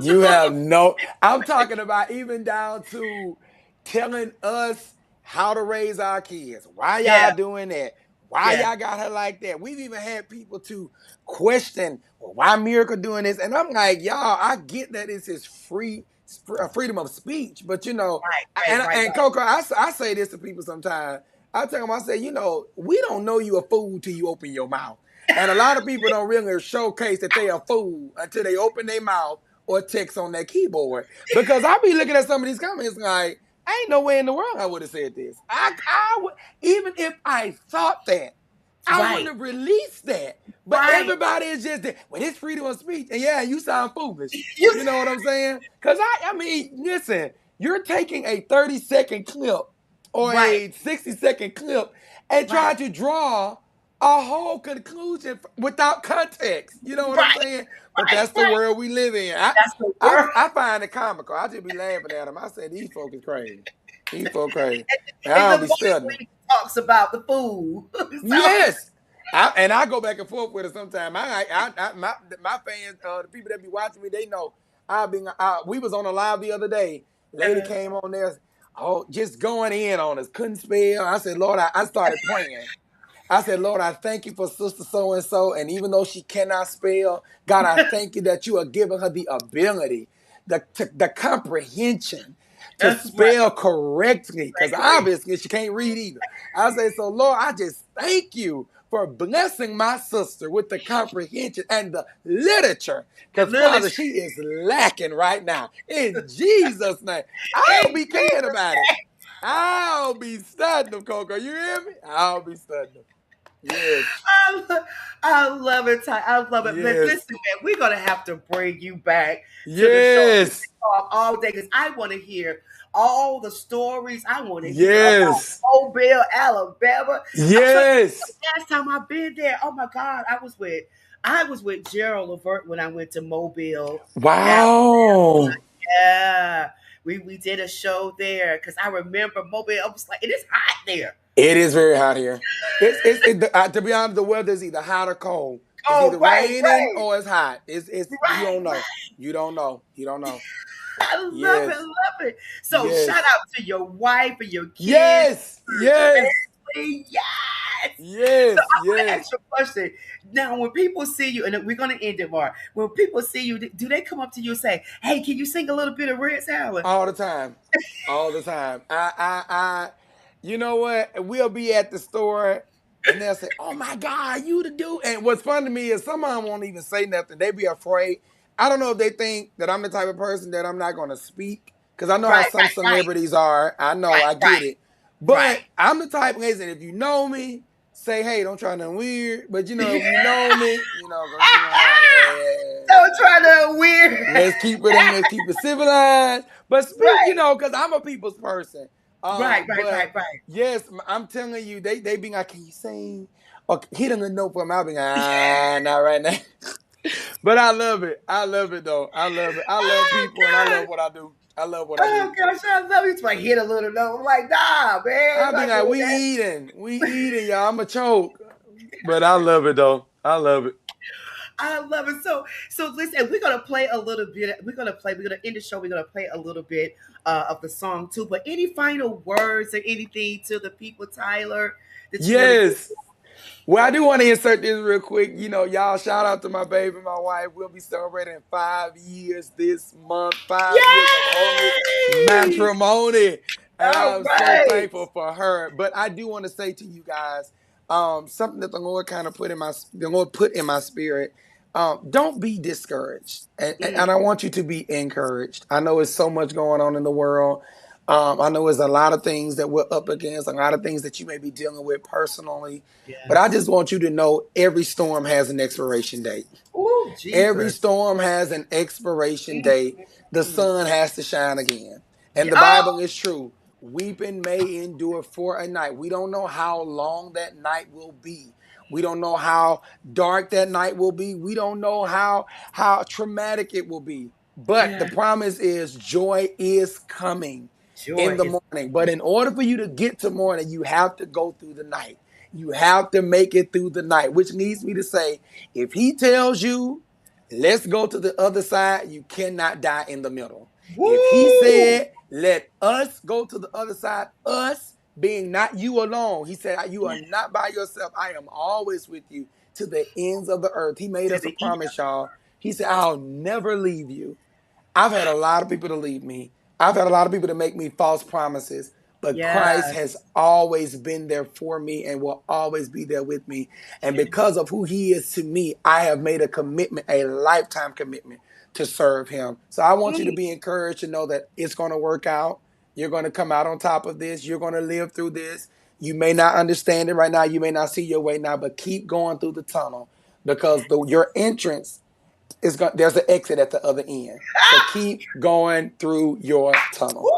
You have no, I'm talking about even down to telling us how to raise our kids. Why Yeah, y'all doing that? Why yeah. y'all got her like that? We've even had people to question, well, why Miracle doing this? And I'm like, y'all, I get that it's his freedom of speech, but Right, right, and, right, and right. Coco, I say this to people sometimes. I tell them, I say, we don't know you a fool till you open your mouth. And a lot of people don't really showcase that they a fool until they open their mouth or text on that keyboard. Because I be looking at some of these comments like, ain't no way in the world I would have said this. I would, even if I thought that, I wouldn't Right, have released that. But right. everybody is just that. Well, it's freedom of speech. And yeah, you sound foolish. You, You know what I'm saying? Because I mean, listen, you're taking a 30-second clip or right, a 60-second clip and right, trying to draw a whole conclusion without context. You know what I'm right, saying? But right, that's the right. world we live in. I That's the I, word. I find it comical. I just be laughing at them. I say these folks is crazy. These folks crazy. And And I the don't be voice studying when them. he talks about the food. So Yes. I go back and forth with it sometimes. My fans, the people that be watching me, they know. We was on a live the other day. Lady came on there, just going in on us. Couldn't spell. I said, Lord, I started praying. I said, Lord, I thank you for sister so and so. And even though she cannot spell, God, I thank you that you are giving her the ability, the comprehension to right, spell correctly. Because correctly. obviously she can't read either. I say, so Lord, I just thank you for blessing my sister with the comprehension and the literature. The Because little Father, she is lacking right now. In Jesus' name. I in don't be caring Jesus' about it. name. I'll be studying them, Coco. You hear me? I'll be studying them. Yes. I love it, Ty. I love it. But Yes. listen, man, we're gonna have to bring you back to the show. We Yes. can talk all day because I want to hear all the stories. I want to hear about Yes. Mobile, Alabama. I'm trying to think Yes. the last time I've been there. Oh my God, I was with Gerald Levert when I went to Mobile, Alabama. Wow. Yeah, we did a show there because I remember Mobile. I was like, it is hot there. It is very hot here. To be honest, the weather is either hot or cold. It's Oh, either right, raining right, or it's hot. It's you right, don't know. right. You don't know. You don't know. I love it, Yes. love it. So shout Yes. out to your wife and your kids, Yes. Yes. family. Yes. So Yes. I want to Yes. ask you a question. Now, when people see you, and we're going to end it, Mark. When people see you, do they come up to you and say, "Hey, can you sing a little bit of Red Salad?" All the time. All the time. You know what? We'll be at the store and they'll say, "Oh my God, you the dude." And what's fun to me is some of them won't even say nothing. They be afraid. I don't know if they think that I'm the type of person that I'm not going to speak Because I know how Right, some right, right, celebrities are. I know, right, I get right, it. right. But I'm the type, listen, if you know me, say, hey, don't try nothing weird. But if you know me, Don't try to weird. let's keep it civilized. But speak, Right, because I'm a people's person. right, right, But right, right. yes, I'm telling you, they be like, can you sing? Or hit them the note for me. I'll be like, not right now. But I love it. I love it though. I love it. I love Oh people and I God. love what I do. I love what I do. Oh gosh, I love you. It's like hit a little note. I'm like, nah, man, I I'm be not like, doing we that. eating. We eating, y'all. I'm a choke. But I love it though. I love it. I love it. So listen, we're gonna play a little bit. We're gonna end the show. We're gonna play a little bit of the song too. But any final words or anything to the people, Tyler, that you want to give? Yes. Well, I do want to insert this real quick. Y'all, shout out to my baby, my wife. We'll be celebrating 5 years this month, 5 years of holy Yay! matrimony. And All I'm so right. thankful for her. But I do want to say to you guys, something that the Lord kind of the Lord put in my spirit. Don't be discouraged. And I want you to be encouraged. I know it's so much going on in the world. I know there's a lot of things that we're up against, a lot of things that you may be dealing with personally. But I Yes. just want you to know every storm has an expiration date. Oh, Every Jesus. storm has an expiration date. The Mm. sun has to shine again. And Yeah. the Bible Oh, is true. Weeping may endure for a night. We don't know how long that night will be. We don't know how dark that night will be. We don't know how traumatic it will be. But the yeah. promise is joy is coming in Joy the is morning. But in order for you to get to morning, you have to go through the night. You have to make it through the night, which leads me to say, if he tells you, let's go to the other side, you cannot die in the middle. If he woo. said, let us go to the other side, us being not you alone, he said, you are Yeah. not by yourself. I am always with you to the ends of the earth. He made To us a the end. promise, y'all. He said, I'll never leave you. I've had a lot of people to leave me. I've had a lot of people to make me false promises, but Christ has Yes. always been there for me and will always be there with me. And Yeah. because of who he is to me, I have made a commitment, a lifetime commitment to serve him. So I want you to Mm. be encouraged to know that it's going to work out. You're going to come out on top of this. You're going to live through this. You may not understand it right now. You may not see your way now, but keep going through the tunnel because your entrance there's an exit at the other end. So keep going through your Ooh. tunnel.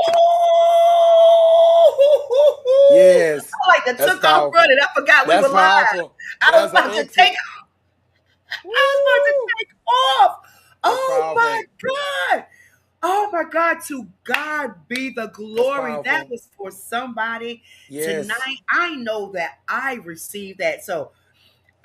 Yes, I like that that's took off powerful. running. I forgot we were That's live. powerful. I was There's an about to take exit. I was about to Woo! take off. That's Oh my powerful. God. Oh my God. To God be the That's glory. That powerful. was for somebody Yes. tonight. I know that I received that. So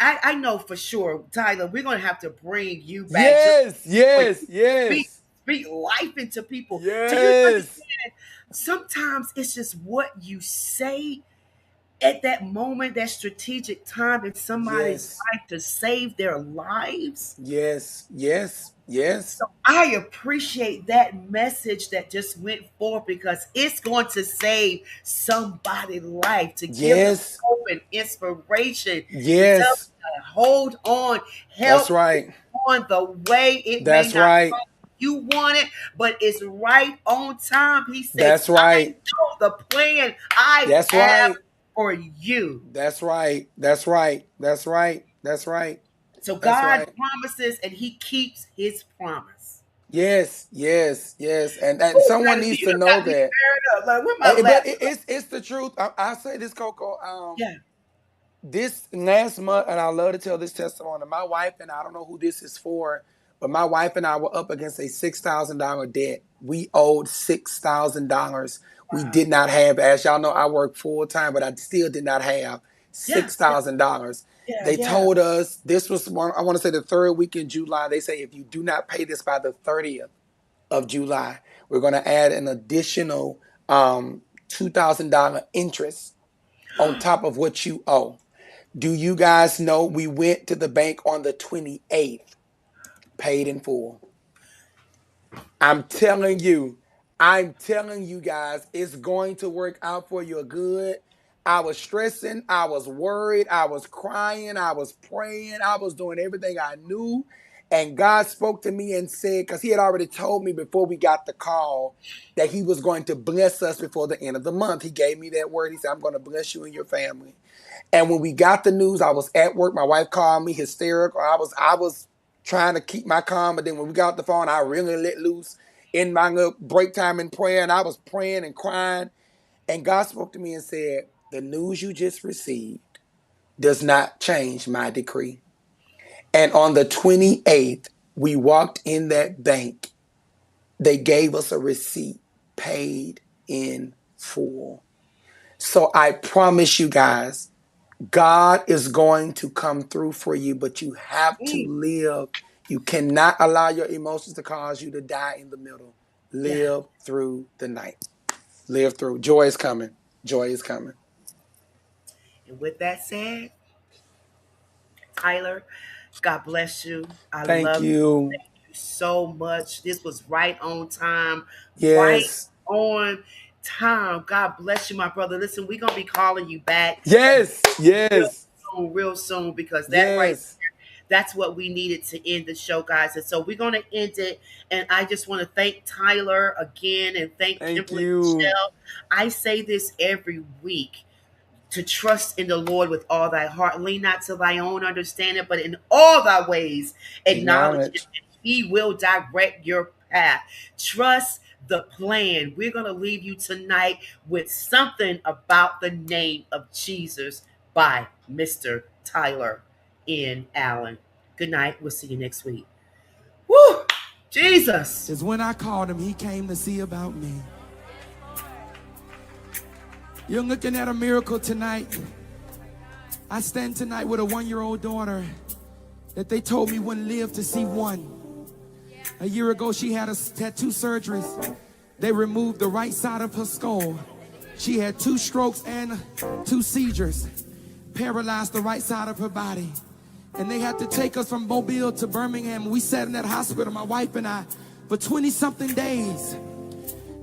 I know for sure, Tyler, we're gonna have to bring you back just Yes. for you Yes. to Yes. speak life into people. Do you Yes. understand? Sometimes it's just what you say at that moment, that strategic time in somebody's Yes. life to save their lives. Yes. Yes. Yes. So I appreciate that message that just went forth because it's going to save somebody's life to give them Yes. hope and inspiration to tell Yes. them to hold on, That's help is right. on the way. It may That's not right. come you want it, but it's right on time. He says, That's I right. know the plan I That's have right. for you. That's right. That's right. That's right. That's right. So That's God right. promises and he keeps his promise. Yes, yes, yes. And Oh, someone Tyler, needs you to done know got me that. stirred up. Like, where my But laptop? it's the truth. I say this, Coco. Yeah. This last month, and I love to tell this testimony. My wife and I don't know who this is for, but my wife and I were up against a $6,000 debt. We owed $6,000. We Wow. did not have, as y'all know, I work full time, but I still did not have Yeah. $6,000. Yeah. They Yeah. told us this was one. I want to say the third week in July. They say if you do not pay this by the 30th of July, we're going to add an additional $2,000 interest on top of what you owe. Do you guys know we went to the bank on the 28th, paid in full? I'm telling you, I'm telling you guys, it's going to work out for your good. I was stressing, I was worried, I was crying, I was praying, I was doing everything I knew. And God spoke to me and said, because he had already told me before we got the call that he was going to bless us before the end of the month. He gave me that word. He said, I'm going to bless you and your family. And when we got the news, I was at work. My wife called me hysterical. I was trying to keep my calm. But then when we got off the phone, I really let loose in my little break time in prayer. And I was praying and crying. And God spoke to me and said, the news you just received does not change my decree. And on the 28th, we walked in that bank. They gave us a receipt, paid in full. So I promise you guys, God is going to come through for you, but you have to live. You cannot allow your emotions to cause you to die in the middle. Live through the night. Live through. Joy is coming. Joy is coming. And with that said, Tyler, God bless you. I Thank love you. Thank you so much. This was right on time. Yes. Right on time. God bless you, my brother. Listen, we're going to be calling you back. Yes. Yes. Real soon, because that right Yes. there, that's what we needed to end the show, guys. And so we're going to end it. And I just want to thank Tyler again and thank Kimberly Michelle. I say this every week, to trust in the Lord with all thy heart. Lean not to thy own understanding, but in all thy ways acknowledge him, and he will direct your path. Trust the plan. We're going to leave you tonight with Something About the Name of Jesus by Mr. Tyler N. Allen. Good night. We'll see you next week. Woo! Jesus. Is when I called him, he came to see about me. You're looking at a miracle tonight. I stand tonight with a 1-year-old daughter that they told me wouldn't live to see one. A year ago, she had 2 surgeries. They removed the right side of her skull. She had 2 strokes and 2 seizures, paralyzed the right side of her body. And they had to take us from Mobile to Birmingham. We sat in that hospital, my wife and I, for 20-something days.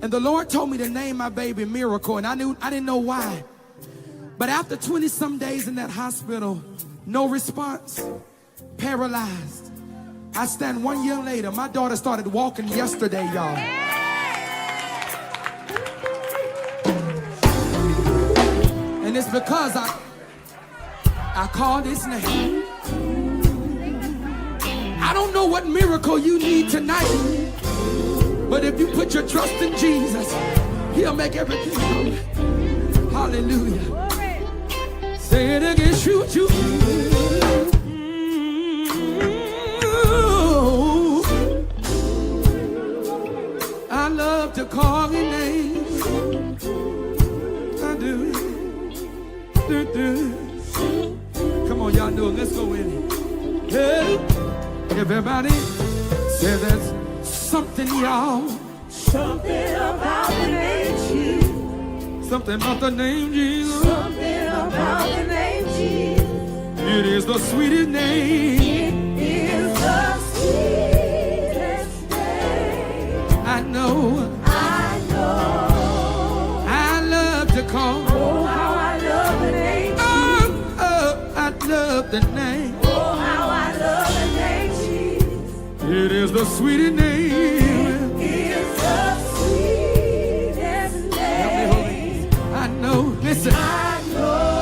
And the Lord told me to name my baby Miracle, and I didn't know why. But after 20-some days in that hospital, no response, paralyzed. I stand 1 year later, my daughter started walking yesterday, y'all. And it's because I called his name. I don't know what miracle you need tonight. But if you put your trust in Jesus, he'll make everything right. Hallelujah. Say it again, shoot you. I love to call your name. I do. Come on, y'all know it. Let's go in it. Hey, everybody say that's something, y'all. Something about the name Jesus. Something about the name Jesus. Something about the name Jesus. It is the sweetest name. It is the sweetest name. I know. I know. I love to call. Oh, how I love the name Jesus. Oh, I love the name. Oh, how I love the name Jesus. It is the sweetest name. Listen, I know.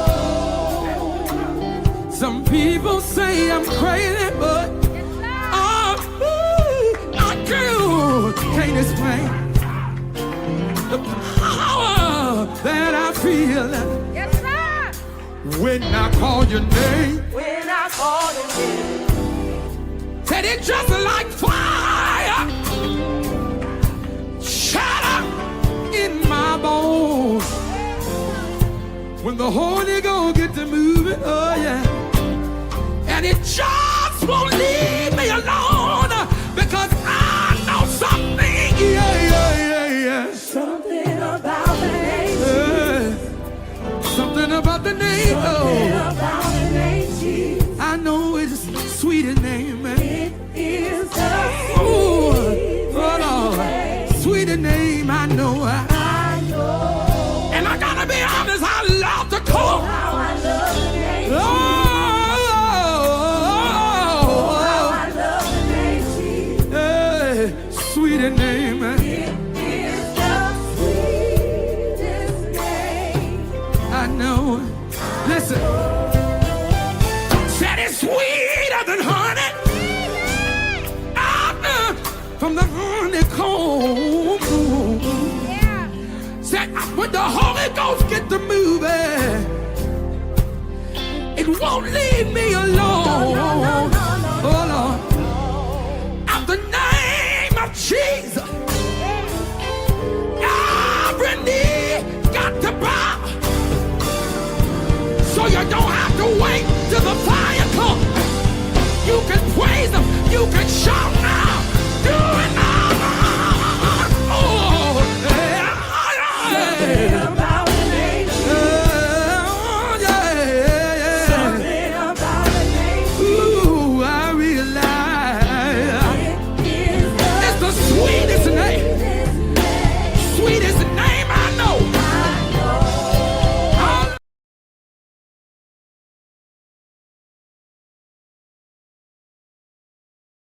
some people say I'm crazy, but I can't explain the power that I feel. Yes, sir. When I call your name. When I call your name. Said it just like fire. Shut up in my bones. When the Holy Ghost get to moving, oh yeah. And it just won't leave me alone, because I know something, yeah. Something about the name. Something about the name, Something about the name Jesus. I know it's the sweetest name, man. It is the sweetest name. Sweetest name, I know. I know. And I gotta be honest, I love to call. How I love the name. Oh, sweetest name. It is the sweetest name. I know. Listen. Said it's sweeter than honey. From the honeycomb. Said when the Holy Ghost get to moving, it won't leave me alone.